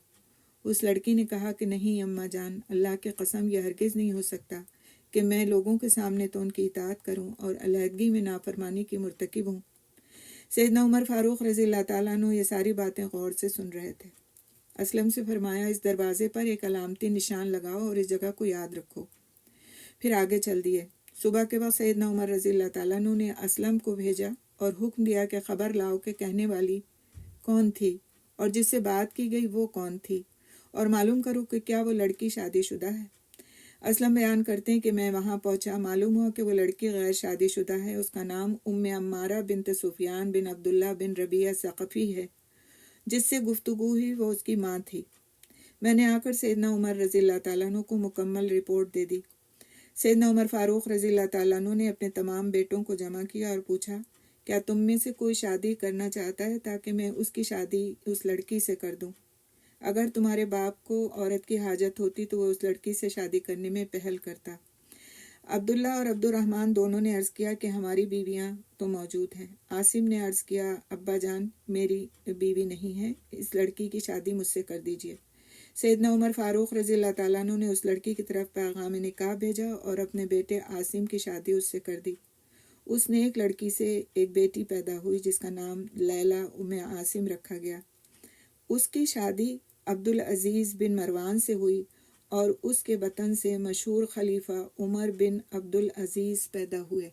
اس لڑکی نے کہا کہ نہیں اماں جان، اللہ کی قسم یہ ہرگز نہیں ہو سکتا کہ میں لوگوں کے سامنے تو ان کی اطاعت کروں اور علیحدگی میں نافرمانی کی مرتکب ہوں۔ سیدنا عمر فاروق رضی اللہ تعالیٰ عنہ یہ ساری باتیں غور سے سن رہے تھے۔ اسلم سے فرمایا، اس دروازے پر ایک علامتی نشان لگاؤ اور اس جگہ کو یاد رکھو۔ پھر آگے چل دیے۔ صبح کے وقت سیدنا عمر رضی اللہ تعالیٰ عنہ نے اسلم کو بھیجا اور حکم دیا کہ خبر لاؤ کہ کہنے والی کون تھی اور جس سے بات کی گئی وہ کون تھی، اور معلوم کرو کہ کیا وہ لڑکی شادی شدہ ہے۔ اسلم بیان کرتے ہیں کہ میں وہاں پہنچا، معلوم ہوا کہ وہ لڑکی غیر شادی شدہ ہے، اس کا نام عمارہ بنت سفیان بن عبداللہ بن ربیعہ ثقفی ہے، جس سے گفتگو ہوئی وہ اس کی ماں تھی۔ میں نے آ کر سیدنا عمر رضی اللہ تعالیٰ عنہ کو مکمل رپورٹ دے دی۔ سیدنا عمر فاروق رضی اللہ تعالیٰ عنہ نے اپنے تمام بیٹوں کو جمع کیا اور پوچھا، کیا تم میں سے کوئی شادی کرنا چاہتا ہے تاکہ میں اس کی شادی اس لڑکی سے کر دوں؟ اگر تمہارے باپ کو عورت کی حاجت ہوتی تو وہ اس لڑکی سے شادی کرنے میں پہل کرتا۔ عبداللہ اور عبد الرحمن دونوں نے عرض کیا کہ ہماری بیویاں تو موجود ہیں۔ عاصم نے عرض کیا، ابا جان میری بیوی نہیں ہے، اس لڑکی کی شادی مجھ سے کر دیجیے۔ سیدنا عمر فاروق رضی اللہ تعالیٰ عنہ نے اس لڑکی کی طرف پیغام نکاح بھیجا اور اپنے بیٹے عاصم کی شادی اس سے کر دی۔ اس نے ایک لڑکی سے ایک بیٹی پیدا ہوئی جس کا نام لیلہ عاصم رکھا گیا۔ اس کی شادی عبدالعزیز بن مروان سے ہوئی اور اس کے وطن سے مشہور خلیفہ عمر بن عبدالعزیز پیدا ہوئے۔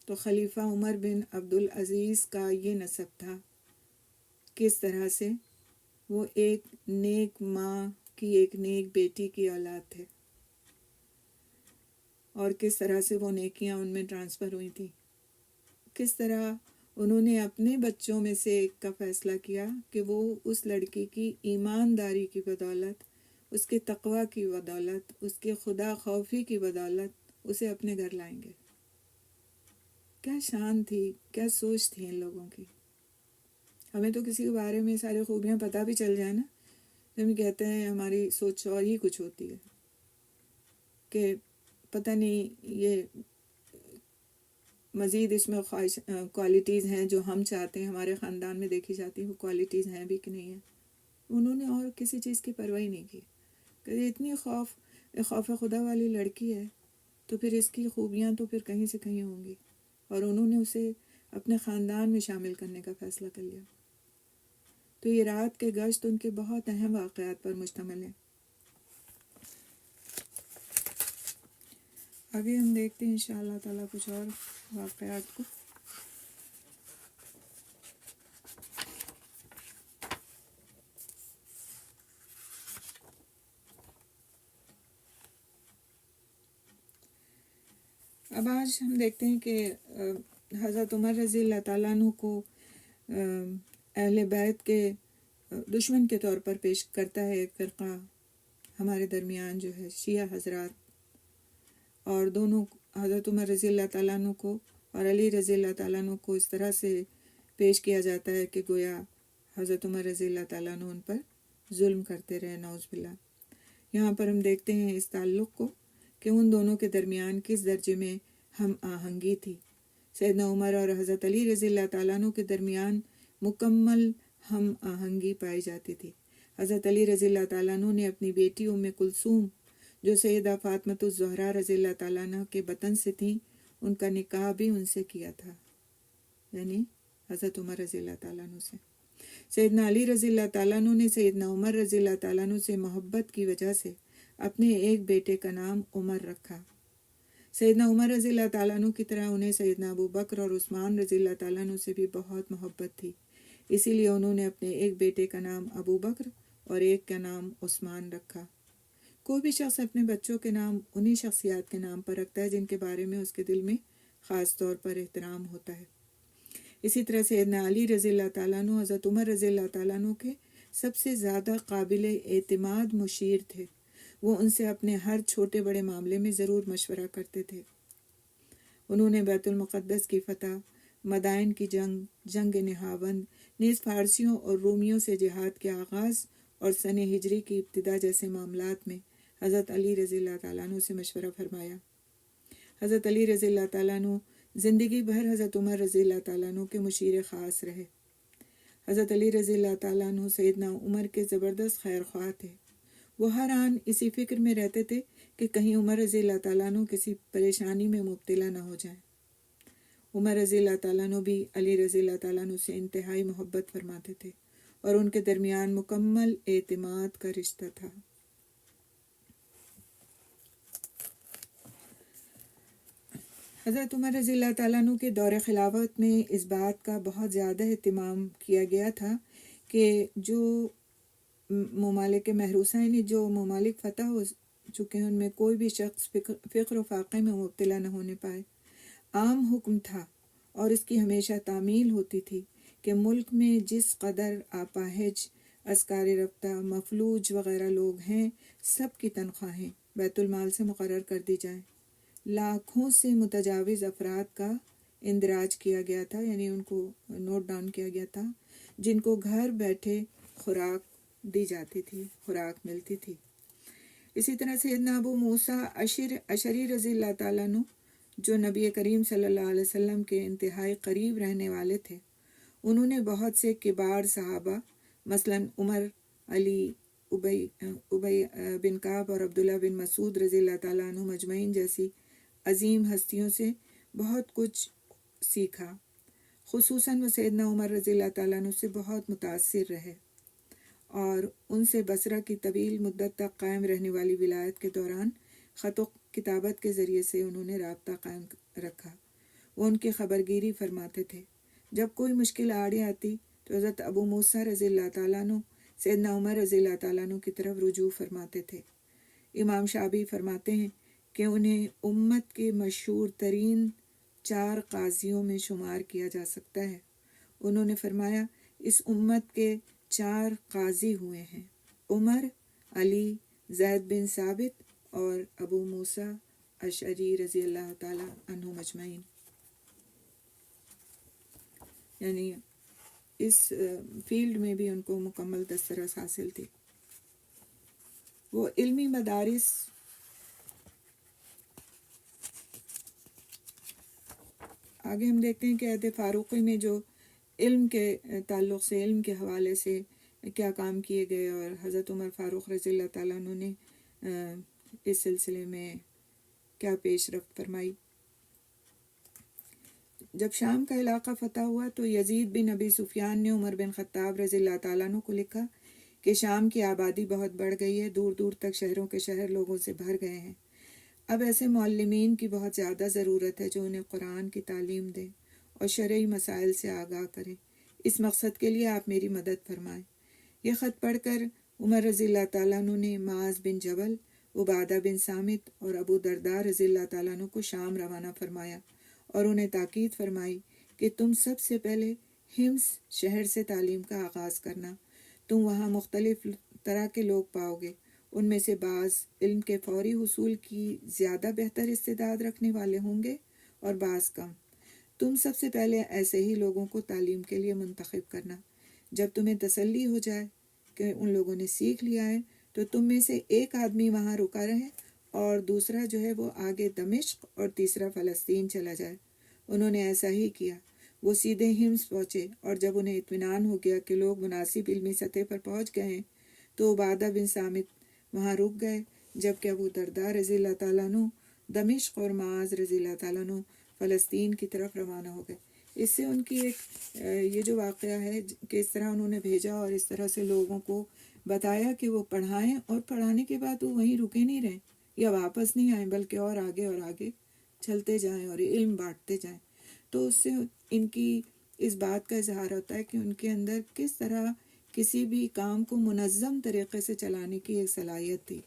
تو خلیفہ عمر بن عبدالعزیز کا یہ نسب تھا، کس طرح سے وہ ایک نیک ماں کی ایک نیک بیٹی کی اولاد تھے، اور کس طرح سے وہ نیکیاں ان میں ٹرانسفر ہوئی تھیں، کس طرح انہوں نے اپنے بچوں میں سے ایک کا فیصلہ کیا کہ وہ اس لڑکی کی ایمانداری کی بدولت، اس کے تقوی کی بدولت، اس کے خدا خوفی کی بدولت اسے اپنے گھر لائیں گے۔ کیا شان تھی، کیا سوچ تھی ان لوگوں کی۔ ہمیں تو کسی کے بارے میں ساری خوبیاں پتہ بھی چل جائیں نا، ہم کہتے ہیں ہماری سوچ اور ہی کچھ ہوتی ہے کہ پتہ نہیں یہ مزید اس میں کوالٹیز ہیں جو ہم چاہتے ہیں ہمارے خاندان میں دیکھی جاتی ہیں، وہ کوالٹیز ہیں بھی کہ نہیں ہیں۔ انہوں نے اور کسی چیز کی پرواہ نہیں کی کہ اتنی خوف خدا والی لڑکی ہے تو پھر اس کی خوبیاں تو پھر کہیں سے کہیں ہوں گی، اور انہوں نے اسے اپنے خاندان میں شامل کرنے کا فیصلہ کر لیا۔ تو یہ رات کے گشت ان کے بہت اہم واقعات پر مشتمل ہے۔ آگے ہم دیکھتے ہیں انشاءاللہ تعالیٰ کچھ اور واقعات کو۔ اب آج ہم دیکھتے ہیں کہ حضرت عمر رضی اللہ تعالیٰ عنہ کو اہل بیت کے دشمن کے طور پر پیش کرتا ہے ایک فرقہ ہمارے درمیان جو ہے شیعہ حضرات، اور دونوں حضرت عمر رضی اللہ تعالیٰ عنہ کو اور علی رضی اللہ تعالیٰ عنہ کو اس طرح سے پیش کیا جاتا ہے کہ گویا حضرت عمر رضی اللہ تعالیٰ عنہ ان پر ظلم کرتے رہے، نعوذ باللہ۔ یہاں پر ہم دیکھتے ہیں اس تعلق کو کہ ان دونوں کے درمیان کس درجے میں ہم آہنگی تھی۔ سیدنا عمر اور حضرت علی رضی اللہ تعالیٰ عنہ کے درمیان مکمل ہم آہنگی پائی جاتی تھی۔ حضرت علی رضی اللہ تعالیٰ عنہ نے اپنی بیٹی ام کلثوم جو سیدہ فاطمۃ الزہرا رضی اللہ تعالیٰ عنہ کے بطن سے تھیں، ان کا نکاح بھی ان سے کیا تھا، یعنی حضرت عمر رضی اللہ تعالیٰ عنہ سے۔ سیدنا علی رضی اللہ تعالیٰ عنہ نے سیدنا عمر رضی اللہ تعالیٰ عنہ سے محبت کی وجہ سے اپنے ایک بیٹے کا نام عمر رکھا۔ سیدنا عمر رضی اللہ تعالیٰ عنہ کی طرح انہیں سیدنا ابو بکر اور عثمان رضی اللہ تعالیٰ عنہ سے بھی بہت محبت تھی، اسی لیے انہوں نے اپنے ایک بیٹے کا نام ابو بکر اور ایک کا نام عثمان رکھا۔ کوئی بھی شخص اپنے بچوں کے نام انہی شخصیات کے نام پر رکھتا ہے جن کے بارے میں اس کے دل میں خاص طور پر احترام ہوتا ہے۔ اسی طرح سیدنا علی رضی اللہ تعالیٰ عنہ حضرت عمر رضی اللہ تعالیٰ عنہ کے سب سے زیادہ قابل اعتماد مشیر تھے۔ وہ ان سے اپنے ہر چھوٹے بڑے معاملے میں ضرور مشورہ کرتے تھے۔ انہوں نے بیت المقدس کی فتح، مدائن کی جنگ نہاوند، نیز فارسیوں اور رومیوں سے جہاد کے آغاز اور سن ہجری کی ابتدا جیسے معاملات میں حضرت علی رضی اللہ تعالیٰ عنہ سے مشورہ فرمایا۔ حضرت علی رضی اللہ تعالیٰ عنہ زندگی بھر حضرت عمر رضی اللہ تعالیٰ عنہ کے مشیر خاص رہے۔ حضرت علی رضی اللہ تعالیٰ عنہ سیدنا عمر کے زبردست خیر خواہ تھے۔ وہ ہر آن اسی فکر میں رہتے تھے کہ کہیں عمر رضی اللہ تعالیٰ عنہ کسی پریشانی میں مبتلا نہ ہو جائیں۔ عمر رضی اللہ تعالیٰ عنہ بھی علی رضی اللہ تعالیٰ عنہ سے انتہائی محبت فرماتے تھے اور ان کے درمیان مکمل اعتماد کا رشتہ تھا۔ حضرت عمر رضی اللہ تعالیٰ عنہ کے دور خلافت میں اس بات کا بہت زیادہ اہتمام کیا گیا تھا کہ جو ممالک محروسہ یعنی جو ممالک فتح ہو چکے ہیں ان میں کوئی بھی شخص فقر و فاقے میں مبتلا نہ ہونے پائے۔ عام حکم تھا اور اس کی ہمیشہ تعمیل ہوتی تھی کہ ملک میں جس قدر آپاہج، اسکار رفتہ، مفلوج وغیرہ لوگ ہیں، سب کی تنخواہیں بیت المال سے مقرر کر دی جائیں۔ لاکھوں سے متجاوز افراد کا اندراج کیا گیا تھا، یعنی ان کو نوٹ ڈاؤن کیا گیا تھا، جن کو گھر بیٹھے خوراک دی جاتی تھی، خوراک ملتی تھی۔ اسی طرح سیدنا ابو موسیٰ اشعری رضی اللہ تعالیٰ عنہ جو نبی کریم صلی اللہ علیہ وسلم کے انتہائی قریب رہنے والے تھے، انہوں نے بہت سے کبار صحابہ مثلاً عمر، علی، ابی بن کعب اور عبداللہ بن مسعود رضی اللہ تعالیٰ عنہ مجمعین جیسی عظیم ہستیوں سے بہت کچھ سیکھا۔ خصوصاً وہ سیدنا عمر رضی اللہ تعالیٰ عنہ سے بہت متاثر رہے اور ان سے بصرہ کی طویل مدت تک قائم رہنے والی ولایت کے دوران خط و کتابت کے ذریعے سے انہوں نے رابطہ قائم رکھا۔ وہ ان کی خبرگیری فرماتے تھے۔ جب کوئی مشکل آڑے آتی تو حضرت ابو موسیٰ رضی اللہ تعالیٰ عنہ سیدنا عمر رضی اللہ تعالیٰ عنہ کی طرف رجوع فرماتے تھے۔ امام شعبی فرماتے ہیں کہ انہیں امت کے مشہور ترین 4 قاضیوں میں شمار کیا جا سکتا ہے۔ انہوں نے فرمایا اس امت کے 4 قاضی ہوئے ہیں، عمر، علی، زید بن ثابت اور ابو موسیٰ اشعری رضی اللہ تعالیٰ عنہ مجمعین۔ یعنی اس فیلڈ میں بھی ان کو مکمل دسترس حاصل تھی۔ وہ علمی مدارس آگے ہم دیکھتے ہیں کہ عہد فاروقی میں جو علم کے تعلق سے، علم کے حوالے سے کیا کام کیے گئے، اور حضرت عمر فاروق رضی اللہ تعالیٰ عنہ نے اس سلسلے میں کیا پیش رفت فرمائی۔ جب شام کا علاقہ فتح ہوا تو یزید بن ابی سفیان نے عمر بن خطاب رضی اللہ تعالیٰ عنہ کو لکھا کہ شام کی آبادی بہت بڑھ گئی ہے، دور دور تک شہروں کے شہر لوگوں سے بھر گئے ہیں۔ اب ایسے معلمین کی بہت زیادہ ضرورت ہے جو انہیں قرآن کی تعلیم دیں اور شرعی مسائل سے آگاہ کریں۔ اس مقصد کے لیے آپ میری مدد فرمائیں۔ یہ خط پڑھ کر عمر رضی اللہ تعالیٰ عنہ نے معاذ بن جبل، عبادہ بن صامت اور ابو درداء رضی اللہ تعالیٰ عنہ کو شام روانہ فرمایا اور انہیں تاکید فرمائی کہ تم سب سے پہلے حمص شہر سے تعلیم کا آغاز کرنا۔ تم وہاں مختلف طرح کے لوگ پاؤ گے، ان میں سے بعض علم کے فوری حصول کی زیادہ بہتر استعداد رکھنے والے ہوں گے اور بعض کم۔ تم سب سے پہلے ایسے ہی لوگوں کو تعلیم کے لیے منتخب کرنا۔ جب تمہیں تسلی ہو جائے کہ ان لوگوں نے سیکھ لیا ہے تو تم میں سے ایک آدمی وہاں رکا رہے اور دوسرا جو ہے وہ آگے دمشق اور تیسرا فلسطین چلا جائے۔ انہوں نے ایسا ہی کیا۔ وہ سیدھے حمص پہنچے اور جب انہیں اطمینان ہو گیا کہ لوگ مناسب علمی سطح پر پہنچ گئے ہیں تو عبادہ بن صامت وہاں رک گئے، جبکہ ابو درداء رضی اللہ تعالیٰ عنہ دمشق اور معاذ رضی اللہ تعالیٰ عنہ فلسطین کی طرف روانہ ہو گئے۔ اس سے ان کی ایک یہ جو واقعہ ہے کہ اس طرح انہوں نے بھیجا اور اس طرح سے لوگوں کو بتایا کہ وہ پڑھائیں، اور پڑھانے کے بعد وہ وہیں رکے نہیں رہیں یا واپس نہیں آئیں بلکہ اور آگے چلتے جائیں اور علم بانٹتے جائیں۔ تو اس سے ان کی اس بات کا اظہار ہوتا ہے کہ ان کے اندر کس طرح کسی بھی کام کو منظم طریقے سے چلانے کی ایک صلاحیت تھی،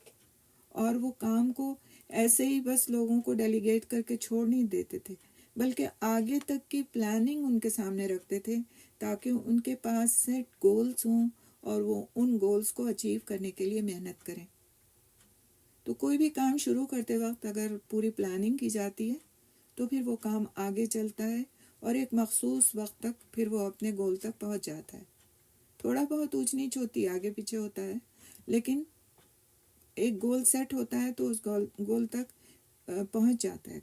اور وہ کام کو ایسے ہی بس لوگوں کو ڈیلیگیٹ کر کے چھوڑ نہیں دیتے تھے، بلکہ آگے تک کی پلاننگ ان کے سامنے رکھتے تھے تاکہ ان کے پاس سیٹ گولز ہوں اور وہ ان گولز کو اچیو کرنے کے لیے محنت کریں۔ تو کوئی بھی کام شروع کرتے وقت اگر پوری پلاننگ کی جاتی ہے تو پھر وہ کام آگے چلتا ہے اور ایک مخصوص وقت تک پھر وہ اپنے گول تک پہنچ جاتا ہے۔ تھوڑا بہت اونچ نیچ ہوتی ہے، آگے پیچھے ہوتا ہے، لیکن ایک گول سیٹ ہوتا ہے تو اس گول تک پہنچ جاتا ہے،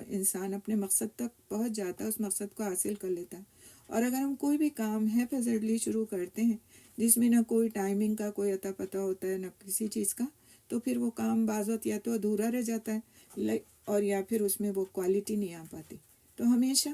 انسان اپنے مقصد تک پہنچ جاتا ہے، اس مقصد کو حاصل کر لیتا ہے۔ اور اگر ہم کوئی بھی کام ہیپیزڈلی شروع کرتے ہیں جس میں نہ کوئی ٹائمنگ کا کوئی اتا پتہ ہوتا ہے نہ کسی چیز کا، تو پھر وہ کام بعض وقت یا تو ادھورا رہ جاتا ہے اور یا پھر اس میں وہ کوالٹی نہیں آ پاتی۔ تو ہمیشہ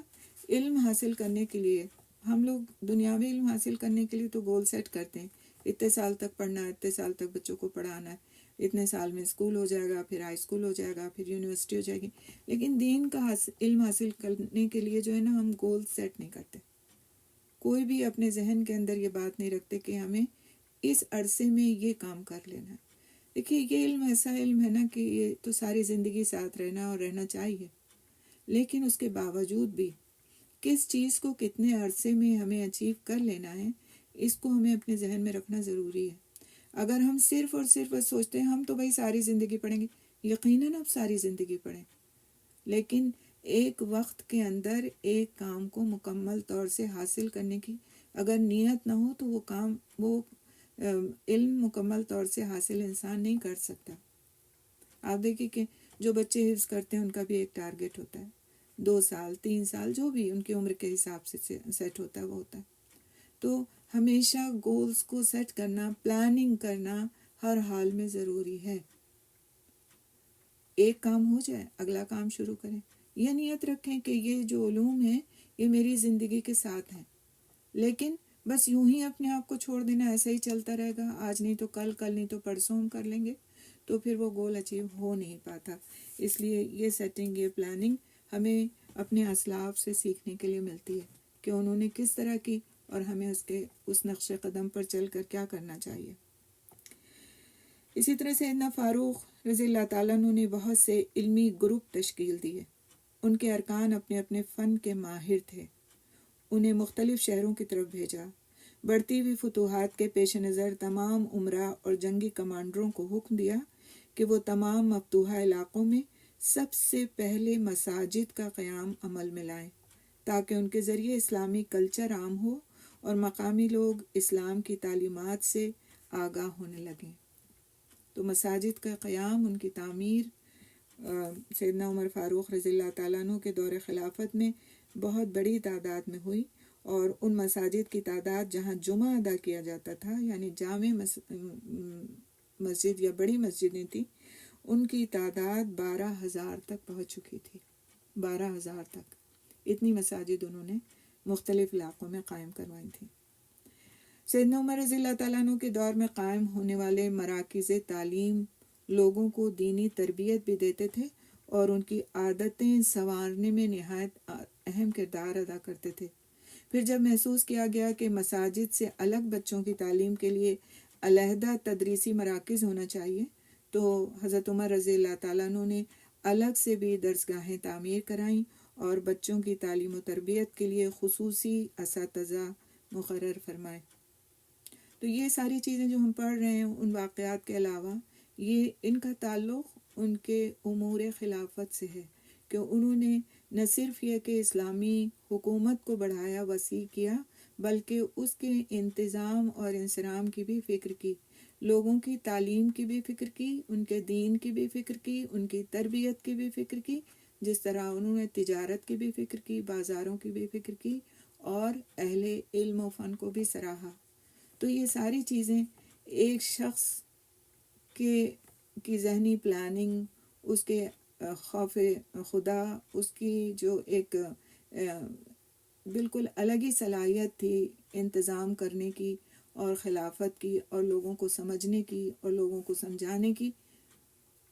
علم حاصل کرنے کے لیے ہم لوگ دنیاوی علم حاصل کرنے کے لیے تو گول سیٹ کرتے ہیں، اتنے سال تک پڑھنا ہے، اتنے سال تک بچوں کو پڑھانا ہے، اتنے سال میں اسکول ہو جائے گا، پھر ہائی اسکول ہو جائے گا، پھر یونیورسٹی ہو جائے گی۔ لیکن دین کا علم حاصل کرنے کے لیے جو ہے نا ہم گول سیٹ نہیں کرتے، کوئی بھی اپنے ذہن کے اندر یہ بات نہیں رکھتے کہ ہمیں اس عرصے میں یہ کام کر لینا ہے۔ دیکھیے یہ علم ایسا علم ہے نا کہ یہ تو ساری زندگی ساتھ رہنا اور رہنا چاہیے، لیکن اس کے باوجود بھی کس چیز کو کتنے عرصے میں ہمیں اچیو کر لینا ہے اس کو ہمیں اپنے ذہن میں رکھنا ضروری ہے۔ اگر ہم صرف اور صرف سوچتے ہیں ہم تو بھائی ساری زندگی پڑھیں گے، یقیناً اب ساری زندگی پڑھیں، لیکن ایک وقت کے اندر ایک کام کو مکمل طور سے حاصل کرنے کی اگر نیت نہ ہو تو وہ کام وہ علم مکمل طور سے حاصل انسان نہیں کر سکتا۔ آپ دیکھیں کہ جو بچے حفظ کرتے ہیں ان کا بھی ایک ٹارگٹ ہوتا ہے، 2 سال 3 سال جو بھی ان کی عمر کے حساب سے سیٹ ہوتا ہے وہ ہوتا ہے۔ تو ہمیشہ گولز کو سیٹ کرنا، پلاننگ کرنا ہر حال میں ضروری ہے۔ ایک کام ہو جائے اگلا کام شروع کریں، یہ نیت رکھیں کہ یہ جو علوم ہیں یہ میری زندگی کے ساتھ ہیں، لیکن بس یوں ہی اپنے آپ کو چھوڑ دینا، ایسا ہی چلتا رہے گا، آج نہیں تو کل، کل نہیں تو پرسوں ہم کر لیں گے، تو پھر وہ گول اچیو ہو نہیں پاتا۔ اس لیے یہ سیٹنگ، یہ پلاننگ ہمیں اپنے اسلاف سے سیکھنے کے لیے ملتی ہے کہ انہوں نے کس طرح کی اور ہمیں اس نقش قدم پر چل کر کیا کرنا چاہیے۔ اسی طرح سیدنا فاروق رضی اللہ تعالیٰ عنہ نے بہت سے علمی گروپ تشکیل دیے۔ ان کے ارکان اپنے اپنے فن کے ماہر تھے، انہیں مختلف شہروں کی طرف بھیجا۔ بڑھتی ہوئی فتوحات کے پیش نظر تمام امراء اور جنگی کمانڈروں کو حکم دیا کہ وہ تمام مفتوحہ علاقوں میں سب سے پہلے مساجد کا قیام عمل میں لائیں تاکہ ان کے ذریعے اسلامی کلچر عام ہو اور مقامی لوگ اسلام کی تعلیمات سے آگاہ ہونے لگیں۔ تو مساجد کا قیام، ان کی تعمیر سیدنا عمر فاروق رضی اللہ تعالیٰ عنہ کے دور خلافت میں بہت بڑی تعداد میں ہوئی، اور ان مساجد کی تعداد جہاں جمعہ ادا کیا جاتا تھا، یعنی جامع مسجد یا بڑی مسجدیں تھیں، ان کی تعداد 12,000 تک پہنچ چکی تھی. 12,000 تک اتنی مساجد انہوں نے مختلف علاقوں میں قائم کروائی تھیں. سیدنا عمر رضی اللہ تعالیٰ عنہ کے دور میں قائم ہونے والے مراکز تعلیم لوگوں کو دینی تربیت بھی دیتے تھے اور ان کی عادتیں سنوارنے میں نہایت اہم کردار ادا کرتے تھے. پھر جب محسوس کیا گیا کہ مساجد سے الگ بچوں کی تعلیم کے لیے علیحدہ تدریسی مراکز ہونا چاہیے تو حضرت عمر رضی اللہ تعالیٰ عنہ نے الگ سے بھی درسگاہیں تعمیر کرائیں اور بچوں کی تعلیم و تربیت کے لیے خصوصی اساتذہ مقرر فرمائے. تو یہ ساری چیزیں جو ہم پڑھ رہے ہیں ان واقعات کے علاوہ یہ ان کا تعلق ان کے امور خلافت سے ہے کہ انہوں نے نہ صرف یہ کہ اسلامی حکومت کو بڑھایا وسیع کیا بلکہ اس کے انتظام اور انصرام کی بھی فکر کی، لوگوں کی تعلیم کی بھی فکر کی، ان کے دین کی بھی فکر کی، ان کی تربیت کی بھی فکر کی، جس طرح انہوں نے تجارت کی بھی فکر کی، بازاروں کی بھی فکر کی اور اہل علم و فن کو بھی سراہا. تو یہ ساری چیزیں ایک شخص کی ذہنی پلاننگ، اس کے خوف خدا، اس کی جو ایک بالکل الگ ہی صلاحیت تھی انتظام کرنے کی اور خلافت کی اور لوگوں کو سمجھنے کی اور لوگوں کو سمجھانے کی،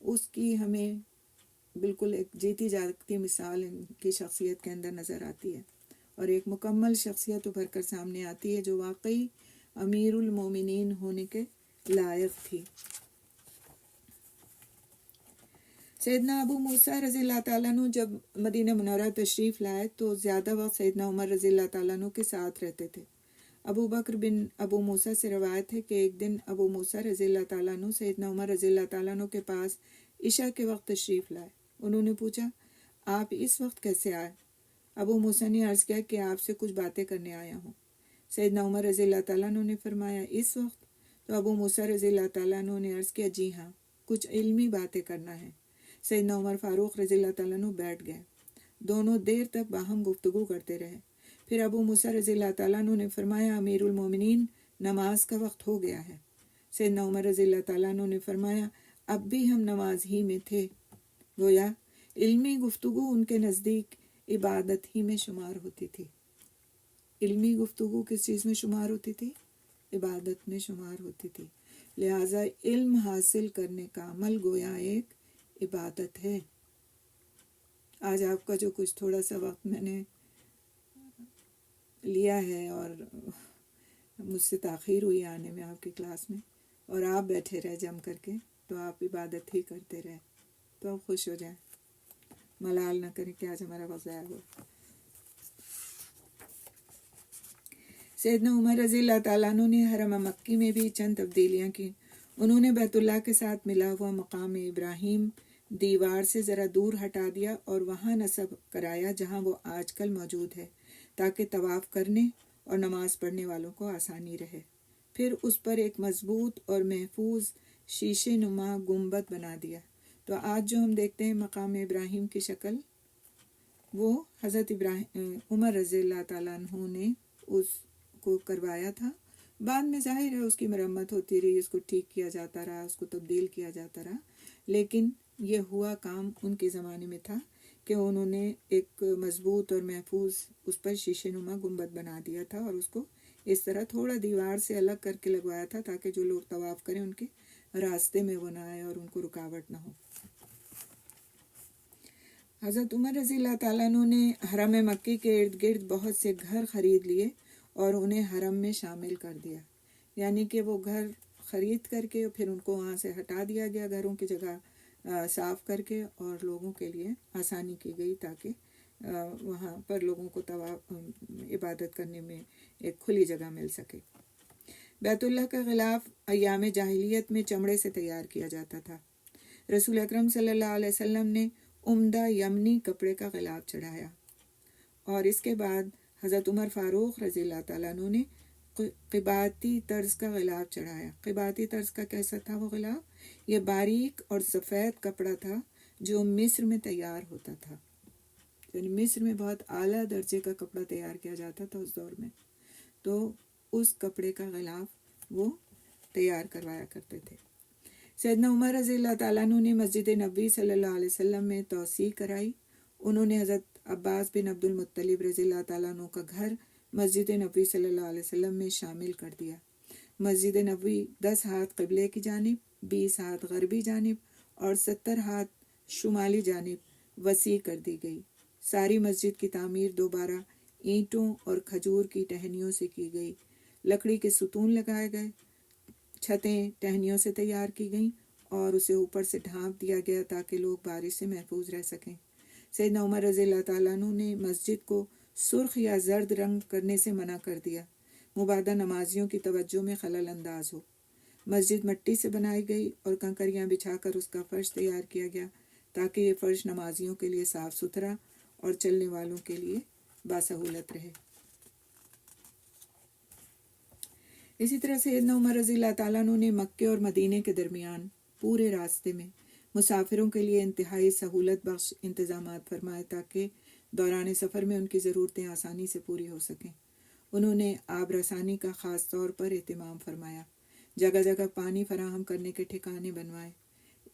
اس کی ہمیں بالکل ایک جیتی جاگتی مثال ان کی شخصیت کے اندر نظر آتی ہے اور ایک مکمل شخصیت ابھر کر سامنے آتی ہے جو واقعی امیر المومنین ہونے کے لائق تھی. سیدنا ابو موسیٰ رضی اللہ تعالیٰ عنہ جب مدینہ منورہ تشریف لائے تو زیادہ وقت سیدنا عمر رضی اللہ تعالیٰ عنہ کے ساتھ رہتے تھے. ابو بکر بن ابو موسیٰ سے روایت ہے کہ ایک دن ابو موسیٰ رضی اللہ تعالیٰ عنہ سیدنا عمر رضی اللہ تعالیٰ عنہ کے پاس عشاء کے وقت تشریف لائے. انہوں نے پوچھا آپ اس وقت کیسے آئے؟ ابو موسیٰ نے عرض کیا کہ آپ سے کچھ باتیں کرنے آیا ہوں. سیدنا عمر رضی اللہ تعالیٰ عنہ نے فرمایا اس وقت؟ تو ابو موسیٰ رضی اللہ تعالیٰ عنہ نے عرض کیا جی ہاں، کچھ علمی باتیں کرنا ہے. سیدنا عمر فاروق رضی اللہ تعالیٰ عنہ بیٹھ گئے. دونوں دیر تک باہم گفتگو کرتے رہے. پھر ابو موسیٰ رضی اللہ تعالیٰ عنہ نے فرمایا امیر المومنین نماز کا وقت ہو گیا ہے. سیدنا عمر رضی اللہ تعالیٰ عنہ نے فرمایا اب بھی ہم نماز ہی میں تھے. گویا علمی گفتگو ان کے نزدیک عبادت ہی میں شمار ہوتی تھی. علمی گفتگو کس چیز میں شمار ہوتی تھی؟ عبادت میں شمار ہوتی تھی. لہٰذا علم حاصل کرنے کا عمل گویا ایک عبادت ہے. آج آپ کا جو کچھ تھوڑا سا وقت میں نے لیا ہے اور مجھ سے تاخیر ہوئی آنے میں آپ کی کلاس میں اور آپ بیٹھے رہے جم کر کے تو آپ عبادت ہی کرتے رہے تو آپ خوش ہو جائیں، ملال نہ کریں کہ آج ہمارا وقت ضائع ہوا. سیدنا عمر رضی اللہ تعالیٰ عنہ نے حرم مکی میں بھی چند تبدیلیاں کی. انہوں نے بیت اللہ کے ساتھ ملا ہوا مقام ابراہیم دیوار سے ذرا دور ہٹا دیا اور وہاں نصب کرایا جہاں وہ آج کل موجود ہے تاکہ طواف کرنے اور نماز پڑھنے والوں کو آسانی رہے. پھر اس پر ایک مضبوط اور محفوظ شیشے نما گنبد بنا دیا. تو آج جو ہم دیکھتے ہیں مقام ابراہیم کی شکل وہ حضرت عمر رضی اللہ تعالیٰ عنہ نے اس کو کروایا تھا. بعد میں ظاہر ہے اس کی مرمت ہوتی رہی، اس کو ٹھیک کیا جاتا رہا، اس کو تبدیل کیا جاتا رہا، لیکن یہ ہوا کام ان کے زمانے میں تھا کہ انہوں نے ایک مضبوط اور محفوظ اس پر شیشے نما گنبد بنا دیا تھا اور اس کو اس طرح تھوڑا دیوار سے الگ کر کے لگوایا تھا تاکہ جو لوگ طواف کریں ان کے راستے میں وہ نہ آئے اور ان کو رکاوٹ نہ ہو. حضرت عمر رضی اللہ تعالیٰ عنہ نے حرم مکی کے ارد گرد بہت سے گھر خرید لیے اور انہیں حرم میں شامل کر دیا. یعنی کہ وہ گھر خرید کر کے پھر ان کو وہاں سے ہٹا دیا گیا، گھروں کی جگہ صاف کر کے، اور لوگوں کے لیے آسانی کی گئی تاکہ وہاں پر لوگوں کو عبادت کرنے میں ایک کھلی جگہ مل سکے. بیت اللہ کا غلاف ایام جاہلیت میں چمڑے سے تیار کیا جاتا تھا. رسول اکرم صلی اللہ علیہ وسلم نے عمدہ یمنی کپڑے کا غلاف چڑھایا اور اس کے بعد حضرت عمر فاروق رضی اللہ تعالیٰ عنہ نے قباتی طرز کا غلاف چڑھایا. قباتی طرز کا کیسا تھا وہ غلاف؟ یہ باریک اور سفید کپڑا تھا جو مصر میں تیار ہوتا تھا. یعنی مصر میں بہت اعلیٰ درجے کا کپڑا تیار کیا جاتا تھا اس دور میں، تو اس کپڑے کا غلاف وہ تیار کروایا کرتے تھے. سیدنا عمر رضی اللہ تعالیٰ عنہ نے مسجد نبوی صلی اللہ علیہ وسلم میں توسیع کرائی. انہوں نے حضرت عباس بن عبد المطلب رضی اللہ تعالیٰ عنہ کا گھر مسجد نبوی صلی اللہ علیہ وسلم میں شامل کر دیا. مسجد نبوی 10 ہاتھ قبلے کی جانب، 20 ہاتھ غربی جانب اور 70 ہاتھ شمالی جانب وسیع کر دی گئی. ساری مسجد کی تعمیر دوبارہ اینٹوں اور کھجور کی ٹہنیوں سے کی گئی. لکڑی کے ستون لگائے گئے، چھتیں ٹہنیوں سے تیار کی گئیں اور اسے اوپر سے ڈھانپ دیا گیا تاکہ لوگ بارش سے محفوظ رہ سکیں. سیدنا عمر رضی اللہ تعالیٰ عنہ نے مسجد کو سرخ یا زرد رنگ کرنے سے منع کر دیا، مبادا نمازیوں کی توجہ میں خلل انداز ہو. مسجد مٹی سے بنائی گئی اور کنکریاں بچھا کر اس کا فرش تیار کیا گیا تاکہ یہ فرش نمازیوں کے لیے صاف ستھرا اور چلنے والوں کے لیے باسہولت رہے. اسی طرح سیدنا عمر رضی اللہ تعالیٰ عنہ نے مکے اور مدینے کے درمیان پورے راستے میں مسافروں کے لیے انتہائی سہولت بخش انتظامات فرمائے تاکہ دوران سفر میں ان کی ضرورتیں آسانی سے پوری ہو سکیں. انہوں نے آب رسانی کا خاص طور پر اہتمام فرمایا، جگہ جگہ پانی فراہم کرنے کے ٹھکانے بنوائے.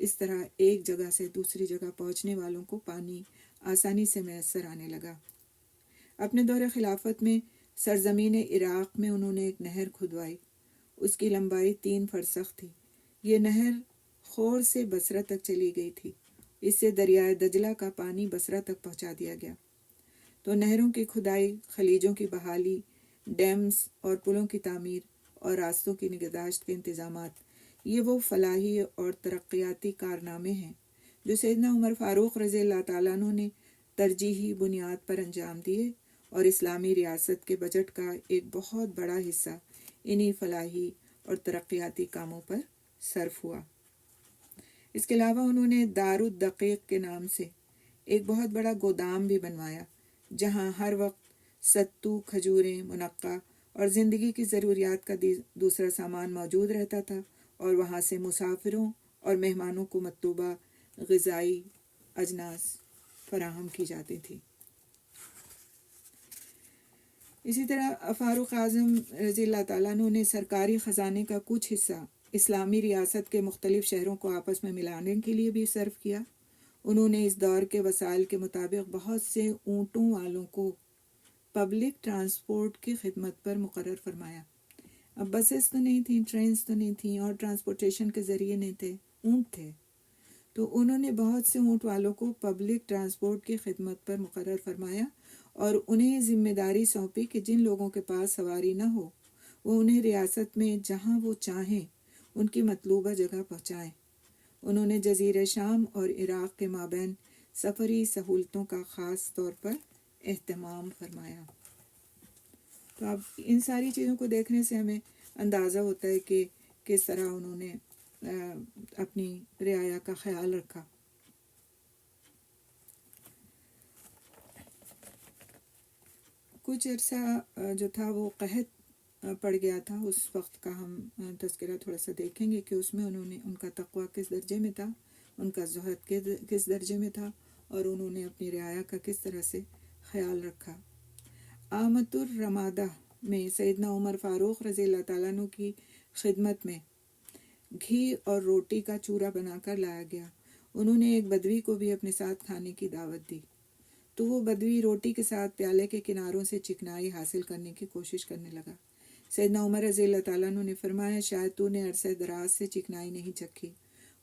اس طرح ایک جگہ سے دوسری جگہ پہنچنے والوں کو پانی آسانی سے میسر آنے لگا. اپنے دور خلافت میں سرزمین عراق میں انہوں نے ایک نہر کھدوائی. اس کی لمبائی 3 فرسخ تھی. یہ نہر خور سے بصرہ تک چلی گئی تھی. اس سے دریائے دجلہ کا پانی بصرہ تک پہنچا دیا گیا. تو نہروں کی کھدائی، خلیجوں کی بحالی، ڈیمز اور پلوں کی تعمیر اور راستوں کی نگہداشت کے انتظامات، یہ وہ فلاحی اور ترقیاتی کارنامے ہیں جو سیدنا عمر فاروق رضی اللہ تعالیٰ عنہ نے ترجیحی بنیاد پر انجام دیے، اور اسلامی ریاست کے بجٹ کا ایک بہت بڑا حصہ انہی فلاحی اور ترقیاتی کاموں پر صرف ہوا. اس کے علاوہ انہوں نے دارالدقیق کے نام سے ایک بہت بڑا گودام بھی بنوایا جہاں ہر وقت ستو، کھجوریں، منقع اور زندگی کی ضروریات کا دوسرا سامان موجود رہتا تھا، اور وہاں سے مسافروں اور مہمانوں کو مطلوبہ غذائی اجناس فراہم کی جاتی تھی. اسی طرح فاروق اعظم رضی اللہ تعالیٰ عنہ نے سرکاری خزانے کا کچھ حصہ اسلامی ریاست کے مختلف شہروں کو آپس میں ملانے کے لیے بھی صرف کیا. انہوں نے اس دور کے وسائل کے مطابق بہت سے اونٹوں والوں کو پبلک ٹرانسپورٹ کی خدمت پر مقرر فرمایا. اب بسز تو نہیں تھیں، ٹرینز تو نہیں تھیں، اور ٹرانسپورٹیشن کے ذریعے نہیں تھے، اونٹ تھے. تو انہوں نے بہت سے اونٹ والوں کو پبلک ٹرانسپورٹ کی خدمت پر مقرر فرمایا اور انہیں ذمہ داری سونپی کہ جن لوگوں کے پاس سواری نہ ہو وہ انہیں ریاست میں جہاں وہ چاہیں ان کی مطلوبہ جگہ پہنچائیں. انہوں نے جزیرہ شام اور عراق کے مابین سفری سہولتوں کا خاص طور پر اہتمام فرمایا. تو اب ان ساری چیزوں کو دیکھنے سے ہمیں اندازہ ہوتا ہے کہ کس طرح انہوں نے اپنی رعایا کا خیال رکھا. کچھ عرصہ جو تھا وہ قحط پڑ گیا تھا. اس وقت کا ہم تذکرہ تھوڑا سا دیکھیں گے کہ اس میں انہوں نے، ان کا تقویٰ کس درجے میں تھا، ان کا زہد کس درجے میں تھا، اور انہوں نے اپنی رعایا کا کس طرح سے خیال رکھا. آمد الرمادہ میں سیدنا عمر فاروق رضی اللہ تعالیٰ عنہ کی خدمت میں گھی اور روٹی کا چورا بنا کر لایا گیا. انہوں نے ایک بدوی کو بھی اپنے ساتھ کھانے کی دعوت دی تو وہ بدوی روٹی کے ساتھ پیالے کے کناروں سے چکنائی حاصل کرنے کی کوشش کرنے لگا. سیدنا عمر رضی اللہ تعالیٰ عنہ نے فرمایا، شاید تو نے عرصہ دراز سے چکنائی نہیں چکھی.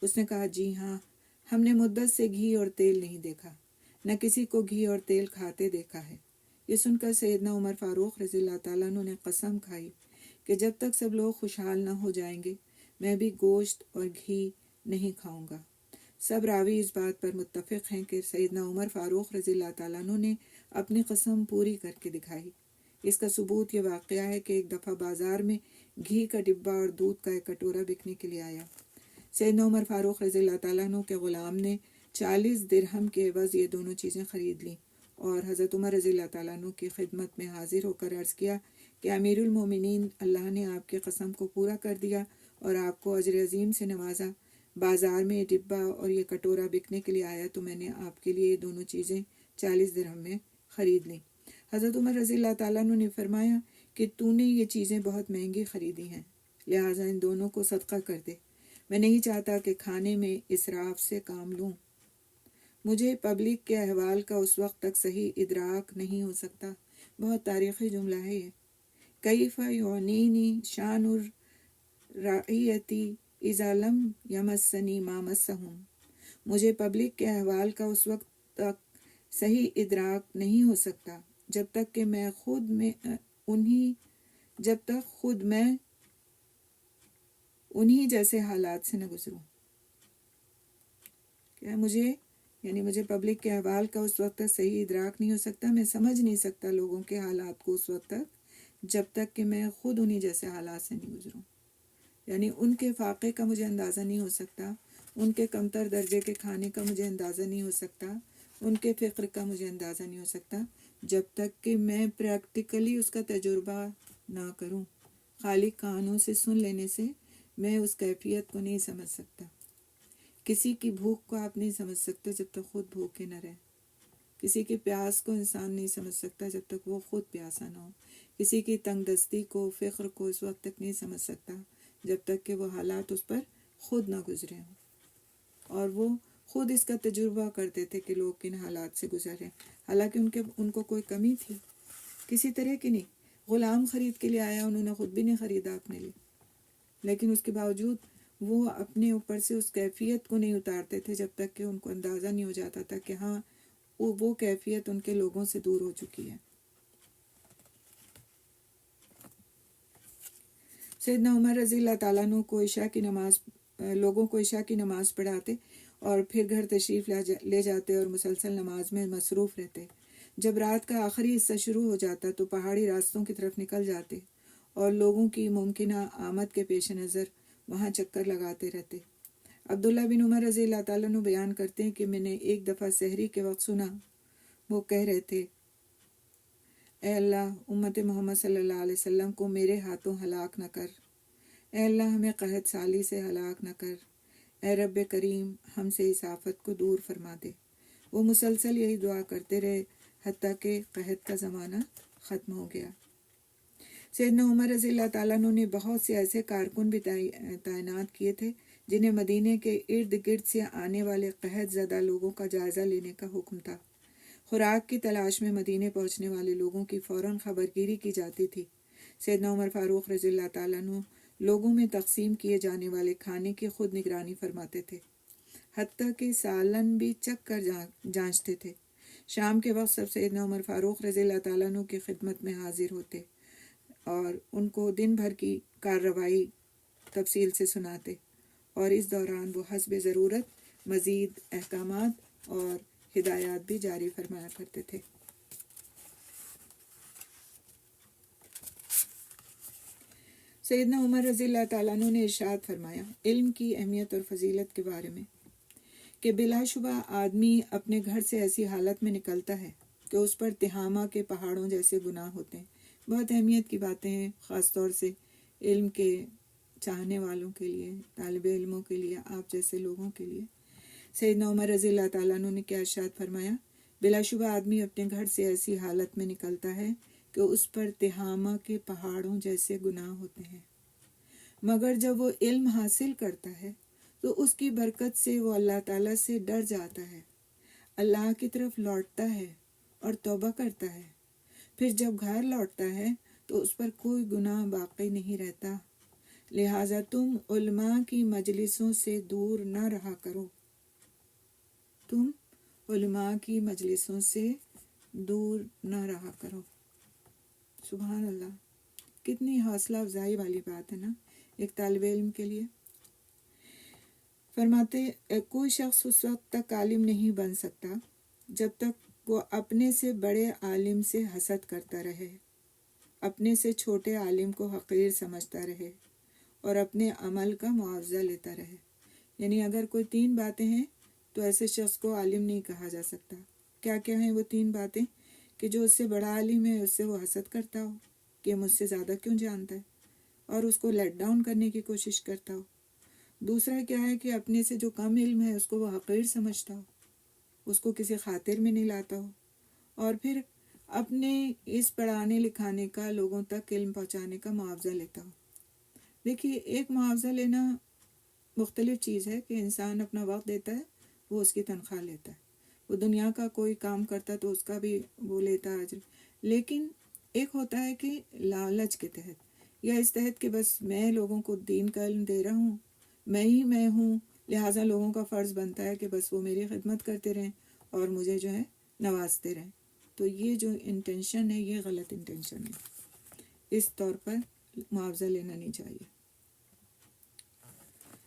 اس نے کہا، جی ہاں، ہم نے مدت سے گھی اور تیل نہیں دیکھا، نہ کسی کو گھی اور تیل کھاتے دیکھا ہے. یہ سن کر سیدنا عمر فاروق رضی اللہ تعالیٰ عنہ نے قسم کھائی کہ جب تک سب لوگ خوشحال نہ ہو جائیں گے میں بھی گوشت اور گھی نہیں کھاؤں گا. سب راوی اس بات پر متفق ہیں کہ سیدنا عمر فاروق رضی اللہ تعالیٰ عنہ نے اپنی قسم پوری کر کے دکھائی. اس کا ثبوت یہ واقعہ ہے کہ ایک دفعہ بازار میں گھی کا ڈبہ اور دودھ کا ایک کٹورا بکنے کے لیے آیا. سیدنا عمر فاروق رضی اللہ تعالیٰ عنہ کے غلام نے 40 درہم کے عوض یہ دونوں چیزیں خرید لیں اور حضرت عمر رضی اللہ تعالیٰ عنہ کی خدمت میں حاضر ہو کر عرض کیا کہ امیر المومنین، اللہ نے آپ کی قسم کو پورا کر دیا اور آپ کو اجر عظیم سے نوازا. بازار میں یہ ڈبہ اور یہ کٹورا بکنے کے لیے آیا تو میں نے آپ کے لیے یہ دونوں چیزیں 40 درہم میں خرید لیں. حضرت عمر رضی اللہ تعالیٰ عنہ نے فرمایا کہ تو نے یہ چیزیں بہت مہنگی خریدی ہیں، لہٰذا ان دونوں کو صدقہ کر دے. میں نہیں چاہتا کہ کھانے میں اسراف سے کام لوں۔ مجھے پبلک کے احوال کا اس وقت تک صحیح ادراک نہیں ہو سکتا۔ بہت تاریخی جملہ ہے یہ۔ کیف یعنینی شان الرعیتی اذا لم یمسنی ما مسہم۔ مجھے پبلک کے احوال کا اس وقت تک صحیح ادراک نہیں ہو سکتا جب تک کہ میں خود انہی جیسے حالات سے نہ گزروں۔ کیا مجھے پبلک کے احوال کا اس وقت تک صحیح ادراک نہیں ہو سکتا، میں سمجھ نہیں سکتا لوگوں کے حالات کو اس وقت تک جب تک کہ میں خود انہی جیسے حالات سے نہیں گزروں۔ یعنی ان کے فاقے کا مجھے اندازہ نہیں ہو سکتا، ان کے کمتر درجے کے کھانے کا مجھے اندازہ نہیں ہو سکتا، ان کے فقر کا مجھے اندازہ نہیں ہو سکتا جب تک کہ میں پریکٹیکلی اس کا تجربہ نہ کروں۔ خالی کانوں سے سن لینے سے میں اس کیفیت کو نہیں سمجھ سکتا۔ کسی کی بھوک کو آپ نہیں سمجھ سکتے جب تک خود بھوکے نہ رہے۔ کسی کی پیاس کو انسان نہیں سمجھ سکتا جب تک وہ خود پیاسا نہ ہو۔ کسی کی تنگ دستی کو، فقر کو اس وقت تک نہیں سمجھ سکتا جب تک کہ وہ حالات اس پر خود نہ گزرے ہوں، اور وہ خود اس کا تجربہ کرتے تھے کہ لوگ کن حالات سے گزر رہے ہیں، حالانکہ ان کو کوئی کمی تھی کسی طرح کی نہیں۔ غلام خرید کے لیے آیا، انہوں نے خود بھی نہیں خریدا اپنے لیے، لیکن اس کے باوجود وہ اپنے اوپر سے اس کیفیت کو نہیں اتارتے تھے جب تک کہ ان کو اندازہ نہیں ہو جاتا تھا کہ ہاں وہ کیفیت ان کے لوگوں سے دور ہو چکی ہے۔ سیدنا عمر رضی اللہ تعالیٰ عنہ لوگوں کو عشاء کی نماز پڑھاتے اور پھر گھر تشریف لے جاتے اور مسلسل نماز میں مصروف رہتے۔ جب رات کا آخری حصہ شروع ہو جاتا تو پہاڑی راستوں کی طرف نکل جاتے اور لوگوں کی ممکنہ آمد کے پیش نظر وہاں چکر لگاتے رہتے۔ عبداللہ بن عمر رضی اللہ تعالیٰ عنہ بیان کرتے ہیں کہ میں نے ایک دفعہ سحری کے وقت سنا، وہ کہہ رہے تھے، اے اللہ امت محمد صلی اللہ علیہ وسلم کو میرے ہاتھوں ہلاک نہ کر، اے اللہ ہمیں قحط سالی سے ہلاک نہ کر، اے رب کریم ہم سے اس آفت کو دور فرما دے۔ وہ مسلسل یہی دعا کرتے رہے حتیٰ کہ قحط کا زمانہ ختم ہو گیا۔ سیدنا عمر رضی اللہ تعالیٰ عنہ نے بہت سے ایسے کارکن بھی تعینات کیے تھے جنہیں مدینے کے ارد گرد سے آنے والے قحط زدہ لوگوں کا جائزہ لینے کا حکم تھا۔ خوراک کی تلاش میں مدینے پہنچنے والے لوگوں کی فوراً خبرگیری کی جاتی تھی۔ سیدنا عمر فاروق رضی اللہ تعالیٰ عنہ لوگوں میں تقسیم کیے جانے والے کھانے کی خود نگرانی فرماتے تھے، حتیٰ کہ سالن بھی چکھ کر جانچتے تھے۔ شام کے وقت سب سیدنا عمر فاروق رضی اللہ تعالیٰ عنہ کی خدمت میں حاضر ہوتے اور ان کو دن بھر کی کارروائی تفصیل سے سناتے، اور اس دوران وہ حسب ضرورت مزید احکامات اور ہدایات بھی جاری فرمایا کرتے تھے۔ سیدنا عمر رضی اللہ تعالیٰ عنہ نے ارشاد فرمایا علم کی اہمیت اور فضیلت کے بارے میں کہ بلا شبہ آدمی اپنے گھر سے ایسی حالت میں نکلتا ہے کہ اس پر تہامہ کے پہاڑوں جیسے گناہ ہوتے ہیں۔ بہت اہمیت کی باتیں ہیں، خاص طور سے علم کے چاہنے والوں کے لیے، طالب علموں کے لیے، آپ جیسے لوگوں کے لیے۔ سیدنا عمر رضی اللہ تعالیٰ عنہ نے کیا ارشاد فرمایا، بلا شبہ آدمی اپنے گھر سے ایسی حالت میں نکلتا ہے کہ اس پر تہامہ کے پہاڑوں جیسے گناہ ہوتے ہیں، مگر جب وہ علم حاصل کرتا ہے تو اس کی برکت سے وہ اللہ تعالیٰ سے ڈر جاتا ہے، اللہ کی طرف لوٹتا ہے اور توبہ کرتا ہے۔ پھر جب گھر لوٹتا ہے تو اس پر کوئی گناہ باقی نہیں رہتا۔ لہٰذا تم علماء کی مجلسوں سے دور نہ رہا کرو، تم علماء کی مجلسوں سے دور نہ رہا کرو۔ سبحان اللہ، کتنی حوصلہ افزائی والی بات ہے نا ایک طالب علم کے لیے۔ فرماتے کوئی شخص اس وقت تک عالم نہیں بن سکتا جب تک وہ اپنے سے بڑے عالم سے حسد کرتا رہے، اپنے سے چھوٹے عالم کو حقیر سمجھتا رہے اور اپنے عمل کا معاوضہ لیتا رہے۔ یعنی اگر کوئی 3 باتیں ہیں تو ایسے شخص کو عالم نہیں کہا جا سکتا۔ کیا کیا ہیں وہ 3 باتیں؟ کہ جو اس سے بڑا عالم ہے اس سے وہ حسد کرتا ہو کہ مجھ سے زیادہ کیوں جانتا ہے، اور اس کو لیٹ ڈاؤن کرنے کی کوشش کرتا ہو۔ دوسرا کیا ہے کہ اپنے سے جو کم علم ہے اس کو وہ حقیر سمجھتا ہو، اس کو کسی خاطر میں نہیں لاتا ہو، اور پھر اپنے اس پڑھانے لکھانے کا، لوگوں تک علم پہنچانے کا معاوضہ لیتا ہو۔ دیکھیے ایک معاوضہ لینا مختلف چیز ہے کہ انسان اپنا وقت دیتا ہے، وہ اس کی تنخواہ لیتا ہے، وہ دنیا کا کوئی کام کرتا ہے تو اس کا بھی وہ لیتا ہے اجر، لیکن ایک ہوتا ہے کہ لالچ کے تحت یا اس تحت کہ بس میں لوگوں کو دین کا علم دے رہا ہوں، میں ہوں، لہٰذا لوگوں کا فرض بنتا ہے کہ بس وہ میری خدمت کرتے رہیں اور مجھے جو ہے نوازتے رہیں. تو یہ جو انٹینشن ہے یہ غلط انٹینشن ہے، اس طور پر معاوضہ لینا نہیں چاہیے.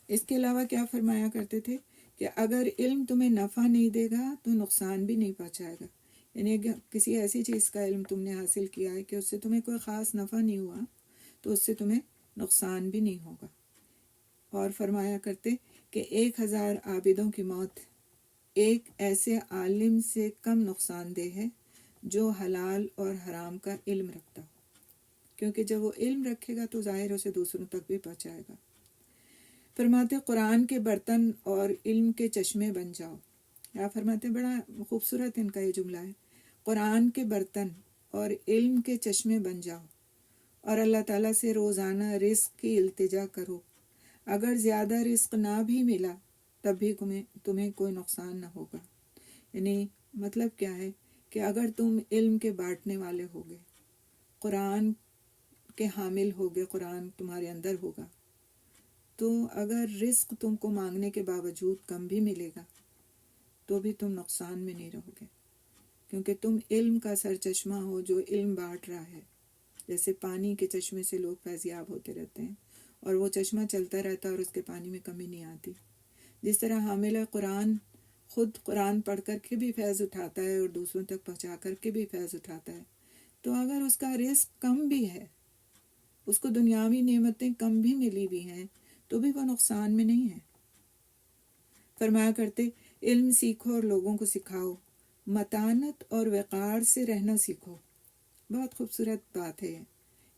اس کے علاوہ کیا فرمایا کرتے تھے کہ اگر علم تمہیں نفع نہیں دے گا تو نقصان بھی نہیں پہنچائے گا. یعنی کسی ایسی چیز کا علم تم نے حاصل کیا ہے کہ اس سے تمہیں کوئی خاص نفع نہیں ہوا تو اس سے تمہیں نقصان بھی نہیں ہوگا. اور فرمایا کرتے کہ 1000 عابدوں کی موت ایک ایسے عالم سے کم نقصان دہ ہے جو حلال اور حرام کا علم رکھتا ہو، کیونکہ جب وہ علم رکھے گا تو ظاہر اسے دوسروں تک بھی پہنچائے گا. فرماتے قرآن کے برتن اور علم کے چشمے بن جاؤ. یا فرماتے بڑا خوبصورت ان کا یہ جملہ ہے، قرآن کے برتن اور علم کے چشمے بن جاؤ اور اللہ تعالیٰ سے روزانہ رزق کی التجا کرو. اگر زیادہ رزق نہ بھی ملا تب بھی تمہیں کوئی نقصان نہ ہوگا. یعنی مطلب کیا ہے کہ اگر تم علم کے بانٹنے والے ہوگے، قرآن کے حامل ہوگے، قرآن تمہارے اندر ہوگا، تو اگر رزق تم کو مانگنے کے باوجود کم بھی ملے گا تو بھی تم نقصان میں نہیں رہو گے، کیونکہ تم علم کا سر چشمہ ہو جو علم بانٹ رہا ہے. جیسے پانی کے چشمے سے لوگ فیضیاب ہوتے رہتے ہیں اور وہ چشمہ چلتا رہتا ہے اور اس کے پانی میں کمی نہیں آتی. جس طرح حامل قرآن خود قرآن پڑھ کر کے بھی فیض اٹھاتا ہے اور دوسروں تک پہنچا کر کے بھی فیض اٹھاتا ہے، تو اگر اس کا رزق کم بھی ہے، اس کو دنیاوی نعمتیں کم بھی ملی بھی ہیں، تو بھی وہ نقصان میں نہیں ہے. فرمایا کرتے علم سیکھو اور لوگوں کو سکھاؤ، متانت اور وقار سے رہنا سیکھو. بہت خوبصورت بات ہے یہ،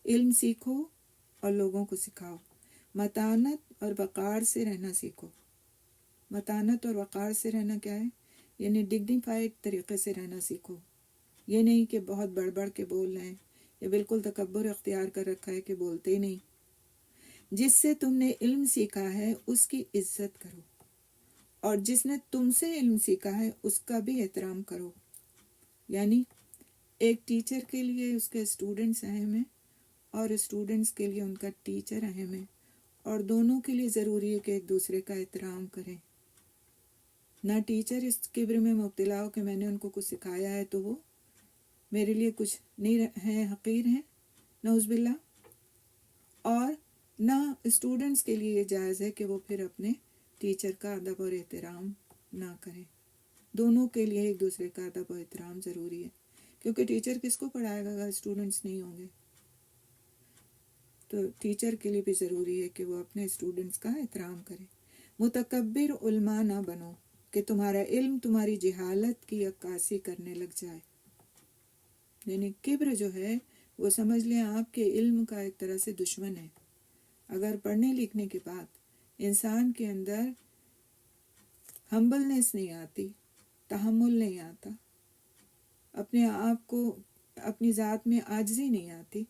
علم سیکھو اور لوگوں کو سکھاؤ، متانت اور وقار سے رہنا سیکھو. متانت اور وقار سے رہنا کیا ہے؟ یعنی ڈگنیفائڈ طریقے سے رہنا سیکھو. یہ نہیں کہ بہت بڑھ بڑھ کے بول رہے ہیں، یہ بالکل تکبر اختیار کر رکھا ہے کہ بولتے ہی نہیں. جس سے تم نے علم سیکھا ہے اس کی عزت کرو، اور جس نے تم سے علم سیکھا ہے اس کا بھی احترام کرو. یعنی ایک ٹیچر کے لیے اس کے اسٹوڈنٹس اہم ہیں اور اسٹوڈنٹس کے لیے ان کا ٹیچر اہم ہے، اور دونوں کے لیے ضروری ہے کہ ایک دوسرے کا احترام کریں. نہ ٹیچر اس کبر میں مبتلا ہو کہ میں نے ان کو کچھ سکھایا ہے تو وہ میرے لیے کچھ نہیں ہیں، حقیر ہیں، نعوذ باللہ. اور نہ اسٹوڈنٹس کے لیے یہ جائز ہے کہ وہ پھر اپنے ٹیچر کا ادب اور احترام نہ کریں. دونوں کے لیے ایک دوسرے کا ادب اور احترام ضروری ہے، کیونکہ ٹیچر کس کو پڑھائے گا اگر اسٹوڈنٹس نہیں ہوں گے؟ تو ٹیچر کے لیے بھی ضروری ہے کہ وہ اپنے اسٹوڈنٹس کا احترام کرے. متکبر علماء نہ بنو کہ تمہارا علم تمہاری جہالت کی عکاسی کرنے لگ جائے. یعنی کبر جو ہے وہ سمجھ لیں آپ کے علم کا ایک طرح سے دشمن ہے. اگر پڑھنے لکھنے کے بعد انسان کے اندر ہمبلنس نہیں آتی، تحمل نہیں آتا، اپنے آپ کو اپنی ذات میں عاجزی نہیں آتی،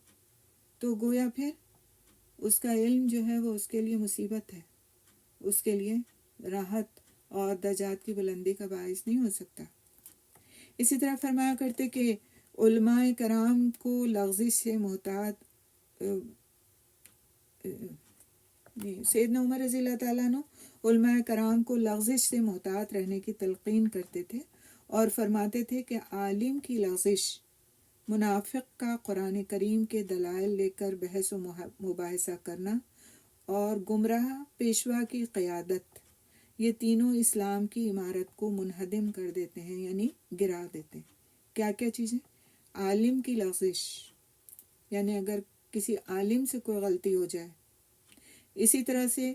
تو گویا پھر اس کا علم جو ہے وہ اس کے لیے مصیبت ہے، اس کے لیے راحت اور درجات کی بلندی کا باعث نہیں ہو سکتا. اسی طرح فرمایا کرتے کہ علماء کرام کو لغزش سے محتاط، سیدنا عمر رضی اللہ تعالیٰ عنہ علماء کرام کو لغزش سے محتاط رہنے کی تلقین کرتے تھے اور فرماتے تھے کہ عالم کی لغزش، منافق کا قرآن کریم کے دلائل لے کر بحث و مباحثہ کرنا، اور گمراہ پیشوا کی قیادت، یہ تینوں اسلام کی عمارت کو منہدم کر دیتے ہیں، یعنی گرا دیتے ہیں. کیا کیا چیزیں؟ عالم کی لغزش، یعنی اگر کسی عالم سے کوئی غلطی ہو جائے، اسی طرح سے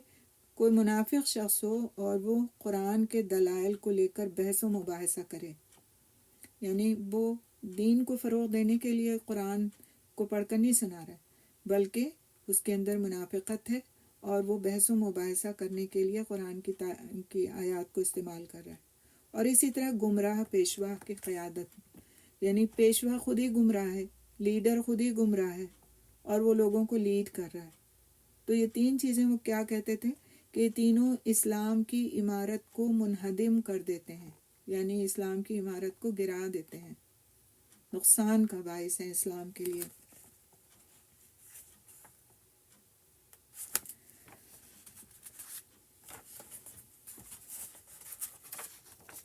کوئی منافق شخص ہو اور وہ قرآن کے دلائل کو لے کر بحث و مباحثہ کرے، یعنی وہ دین کو فروغ دینے کے لیے قرآن کو پڑھ کر نہیں سنا رہا ہے، بلکہ اس کے اندر منافقت ہے اور وہ بحث و مباحثہ کرنے کے لیے قرآن کی آیات کو استعمال کر رہا ہے. اور اسی طرح گمراہ پیشوا کی قیادت، یعنی پیشوا خود ہی گمراہ ہے، لیڈر خود ہی گمراہ ہے اور وہ لوگوں کو لیڈ کر رہا ہے. تو یہ تین چیزیں وہ کیا کہتے تھے کہ تینوں اسلام کی عمارت کو منہدم کر دیتے ہیں، یعنی اسلام کی عمارت کو گرا دیتے ہیں، نقصان کا باعث ہے اسلام کے لیے۔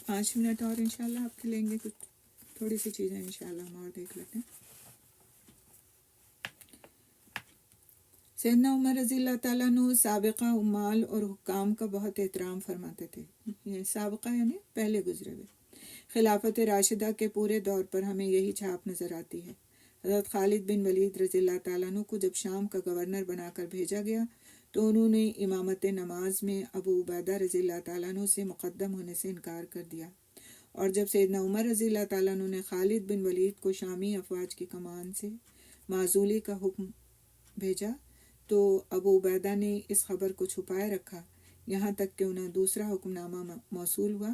5 منٹ اور انشاءاللہ آپ کے لیں گے، کچھ تھوڑی سی چیزیں انشاءاللہ ہم اور دیکھ لیتے ہیں۔ سیدنا عمر رضی اللہ تعالیٰ عنہ سابقہ عمال اور حکام کا بہت احترام فرماتے تھے۔ یہ سابقہ یعنی پہلے گزرے ہوئے۔ خلافت راشدہ کے پورے دور پر ہمیں یہی چھاپ نظر آتی ہے۔ حضرت خالد بن ولید رضی اللہ تعالیٰ عنہ کو جب شام کا گورنر بنا کر بھیجا گیا تو انہوں نے امامت نماز میں ابو عبیدہ رضی اللہ تعالیٰ عنہ سے مقدم ہونے سے انکار کر دیا، اور جب سیدنا عمر رضی اللہ تعالیٰ عنہ نے خالد بن ولید کو شامی افواج کی کمان سے معزولی کا حکم بھیجا تو ابو عبیدہ نے اس خبر کو چھپائے رکھا، یہاں تک کہ انہیں دوسرا حکم نامہ موصول ہوا۔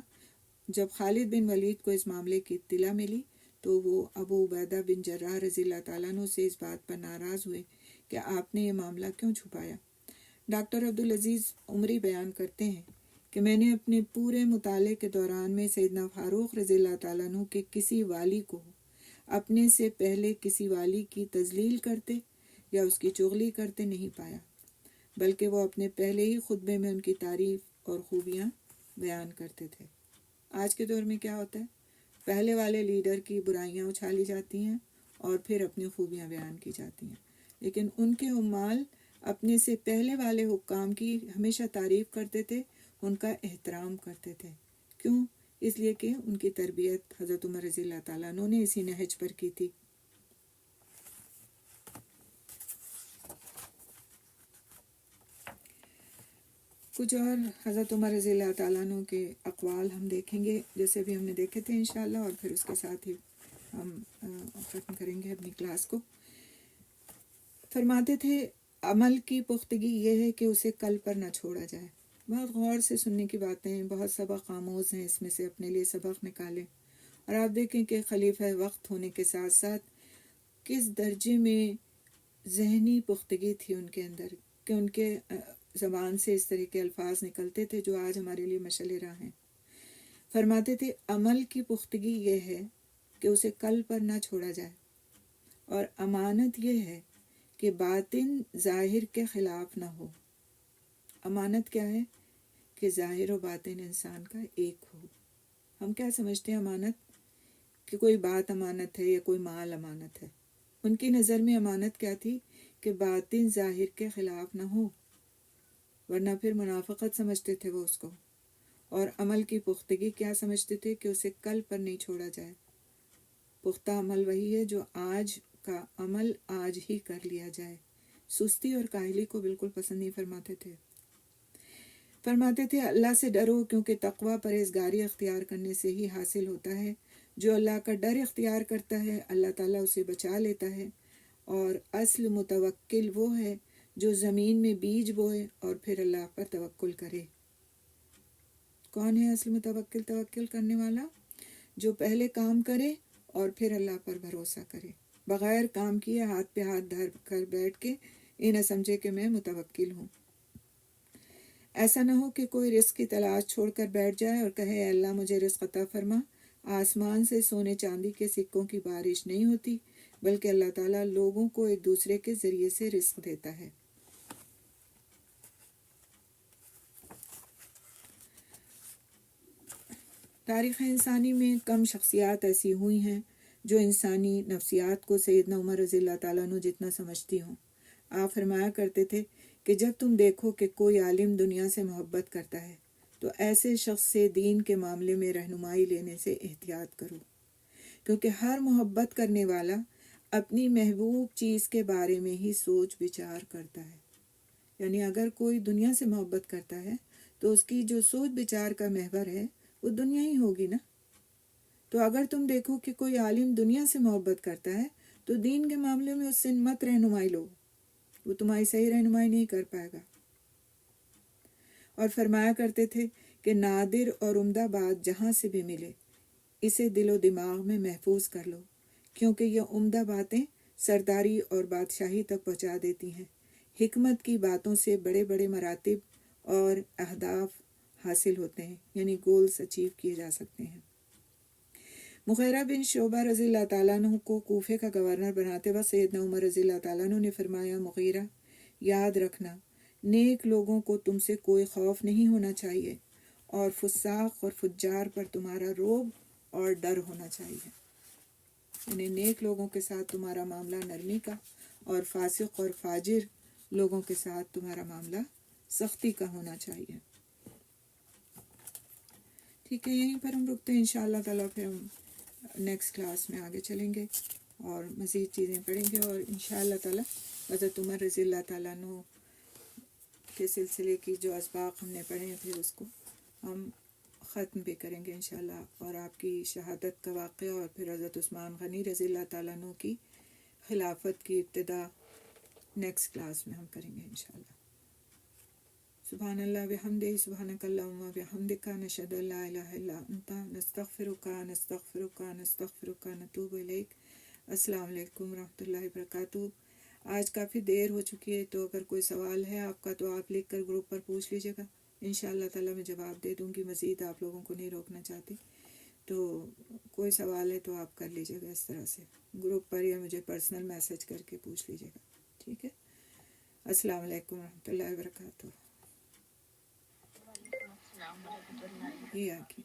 جب خالد بن ولید کو اس معاملے کی اطلاع ملی تو وہ ابو عبیدہ بن جراح رضی اللہ تعالیٰ عنہ سے اس بات پر ناراض ہوئے کہ آپ نے یہ معاملہ کیوں چھپایا۔ ڈاکٹر عبدالعزیز عمری بیان کرتے ہیں کہ میں نے اپنے پورے مطالعے کے دوران میں سیدنا فاروق رضی اللہ تعالیٰ عنہ کے کسی والی کو اپنے سے پہلے کسی والی کی تذلیل کرتے یا اس کی چغلی کرتے نہیں پایا، بلکہ وہ اپنے پہلے ہی خطبے میں ان کی تعریف اور خوبیاں بیان کرتے تھے۔ آج کے دور میں کیا ہوتا ہے، پہلے والے لیڈر کی برائیاں اچھالی جاتی ہیں اور پھر اپنی خوبیاں بیان کی جاتی ہیں، لیکن ان کے عمال اپنے سے پہلے والے حکام کی ہمیشہ تعریف کرتے تھے، ان کا احترام کرتے تھے۔ کیوں؟ اس لیے کہ ان کی تربیت حضرت عمر رضی اللہ تعالیٰ عنہ نے اسی نہج پر کی تھی۔ کچھ اور حضرت عمر رضی اللہ تعالیٰ عنہ کے اقوال ہم دیکھیں گے، جیسے بھی ہم نے دیکھے تھے انشاءاللہ، اور پھر اس کے ساتھ ہی ہم ختم کریں گے اپنی کلاس کو۔ فرماتے تھے عمل کی پختگی یہ ہے کہ اسے کل پر نہ چھوڑا جائے۔ بہت غور سے سننے کی باتیں، بہت سبق آموز ہیں، اس میں سے اپنے لیے سبق نکالیں، اور آپ دیکھیں کہ خلیفہ وقت ہونے کے ساتھ ساتھ کس درجے میں ذہنی پختگی تھی ان کے اندر، کہ ان کے زبان سے اس طرح کے الفاظ نکلتے تھے جو آج ہمارے لیے مشعل راہ ہیں۔ فرماتے تھے عمل کی پختگی یہ ہے کہ اسے کل پر نہ چھوڑا جائے، اور امانت یہ ہے کہ باطن ظاہر کے خلاف نہ ہو۔ امانت کیا ہے؟ کہ ظاہر و باطن انسان کا ایک ہو۔ ہم کیا سمجھتے ہیں امانت؟ کہ کوئی بات امانت ہے یا کوئی مال امانت ہے۔ ان کی نظر میں امانت کیا تھی؟ کہ باطن ظاہر کے خلاف نہ ہو، ورنہ پھر منافقت سمجھتے تھے وہ اس کو۔ اور عمل کی پختگی کیا سمجھتے تھے؟ کہ اسے کل پر نہیں چھوڑا جائے۔ پختہ عمل وہی ہے جو آج کا عمل آج ہی کر لیا جائے۔ سستی اور کاہلی کو بالکل پسند نہیں فرماتے تھے۔ فرماتے تھے اللہ سے ڈرو، کیونکہ تقویٰ پرہیزگاری اختیار کرنے سے ہی حاصل ہوتا ہے۔ جو اللہ کا ڈر اختیار کرتا ہے اللہ تعالیٰ اسے بچا لیتا ہے، اور اصل متوکل وہ ہے جو زمین میں بیج بوئے اور پھر اللہ پر توکل کرے۔ کون ہے اصل متوکل؟ توکل کرنے والا جو پہلے کام کرے اور پھر اللہ پر بھروسہ کرے، بغیر کام کیے ہاتھ پہ ہاتھ دھر کر بیٹھ کے یہ نہ سمجھے کہ میں متوکل ہوں۔ ایسا نہ ہو کہ کوئی رزق کی تلاش چھوڑ کر بیٹھ جائے اور کہے اے اللہ مجھے رزق عطا فرما۔ آسمان سے سونے چاندی کے سکوں کی بارش نہیں ہوتی، بلکہ اللہ تعالیٰ لوگوں کو ایک دوسرے کے ذریعے سے رزق دیتا ہے۔ تاریخ انسانی میں کم شخصیات ایسی ہوئی ہیں جو انسانی نفسیات کو سیدنا عمر رضی اللہ تعالیٰ عنہ جتنا سمجھتی ہوں۔ آپ فرمایا کرتے تھے کہ جب تم دیکھو کہ کوئی عالم دنیا سے محبت کرتا ہے تو ایسے شخص سے دین کے معاملے میں رہنمائی لینے سے احتیاط کرو، کیونکہ ہر محبت کرنے والا اپنی محبوب چیز کے بارے میں ہی سوچ بچار کرتا ہے۔ یعنی اگر کوئی دنیا سے محبت کرتا ہے تو اس کی جو سوچ بچار کا محور ہے وہ دنیا ہی ہوگی نا۔ تو اگر تم دیکھو کہ کوئی عالم دنیا سے محبت کرتا ہے تو دین کے معاملے میں اس سے مت رہنمائی لو، وہ تمہاری صحیح رہنمائی نہیں کر پائے گا۔ اور فرمایا کرتے تھے کہ نادر اور عمدہ بات جہاں سے بھی ملے اسے دل و دماغ میں محفوظ کر لو، کیونکہ یہ عمدہ باتیں سرداری اور بادشاہی تک پہنچا دیتی ہیں۔ حکمت کی باتوں سے بڑے بڑے مراتب اور اہداف حاصل ہوتے ہیں، یعنی گولز اچیو کیے جا سکتے ہیں۔ مغیرہ بن شعبہ رضی اللہ تعالیٰ عنہ کو کوفے کا گورنر بناتے وقت سیدنا عمر رضی اللہ تعالیٰ عنہ نے فرمایا، مغیرہ یاد رکھنا نیک لوگوں کو تم سے کوئی خوف نہیں ہونا چاہیے، اور فساق اور فجار پر تمہارا رعب اور ڈر ہونا چاہیے، یعنی نیک لوگوں کے ساتھ تمہارا معاملہ نرمی کا، اور فاسق اور فاجر لوگوں کے ساتھ تمہارا معاملہ سختی کا ہونا چاہیے۔ ٹھیک ہے، یہیں پر ہم رکتے ہیں، انشاءاللہ تعالیٰ پھر ہم نیکسٹ کلاس میں آگے چلیں گے اور مزید چیزیں پڑھیں گے، اور انشاءاللہ تعالیٰ حضرت عمر رضی اللہ تعالیٰ عنہ کے سلسلے کی جو اسباق ہم نے پڑھے ہیں پھر اس کو ہم ختم بھی کریں گے انشاءاللہ، اور آپ کی شہادت کا واقعہ اور پھر حضرت عثمان غنی رضی اللہ تعالیٰ عنہ کی خلافت کی ابتدا نیکسٹ کلاس میں ہم کریں گے انشاءاللہ۔ سبحان اللہ بحمدہ، سبحانک اللہم بحمدک، نشہد ان لا الہ الا انت، نستغفرک نستغفرک نستغفرک نتوب الیک۔ السلام علیکم ورحمۃ اللہ وبرکاتہ۔ آج کافی دیر ہو چکی ہے، تو اگر کوئی سوال ہے آپ کا تو آپ لکھ کر گروپ پر پوچھ لیجیے گا، انشاءاللہ تعالیٰ میں جواب دے دوں گی، مزید آپ لوگوں کو نہیں روکنا چاہتی، تو کوئی سوال ہے تو آپ کر لیجیے گا اس طرح سے گروپ پر، یا مجھے پرسنل میسج کر کے پوچھ لیجیے گا، ٹھیک ہے۔ السلام علیکم ورحمۃ اللہ وبرکاتہ۔ یہ آگے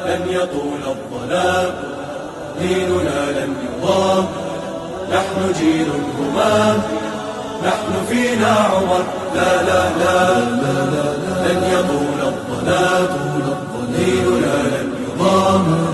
لن يطول الظلام، ديننا لن يضام، نحن جيل همام، نحن فينا عمر، لا لا لا لن يطول الظلام، ديننا لن يضام.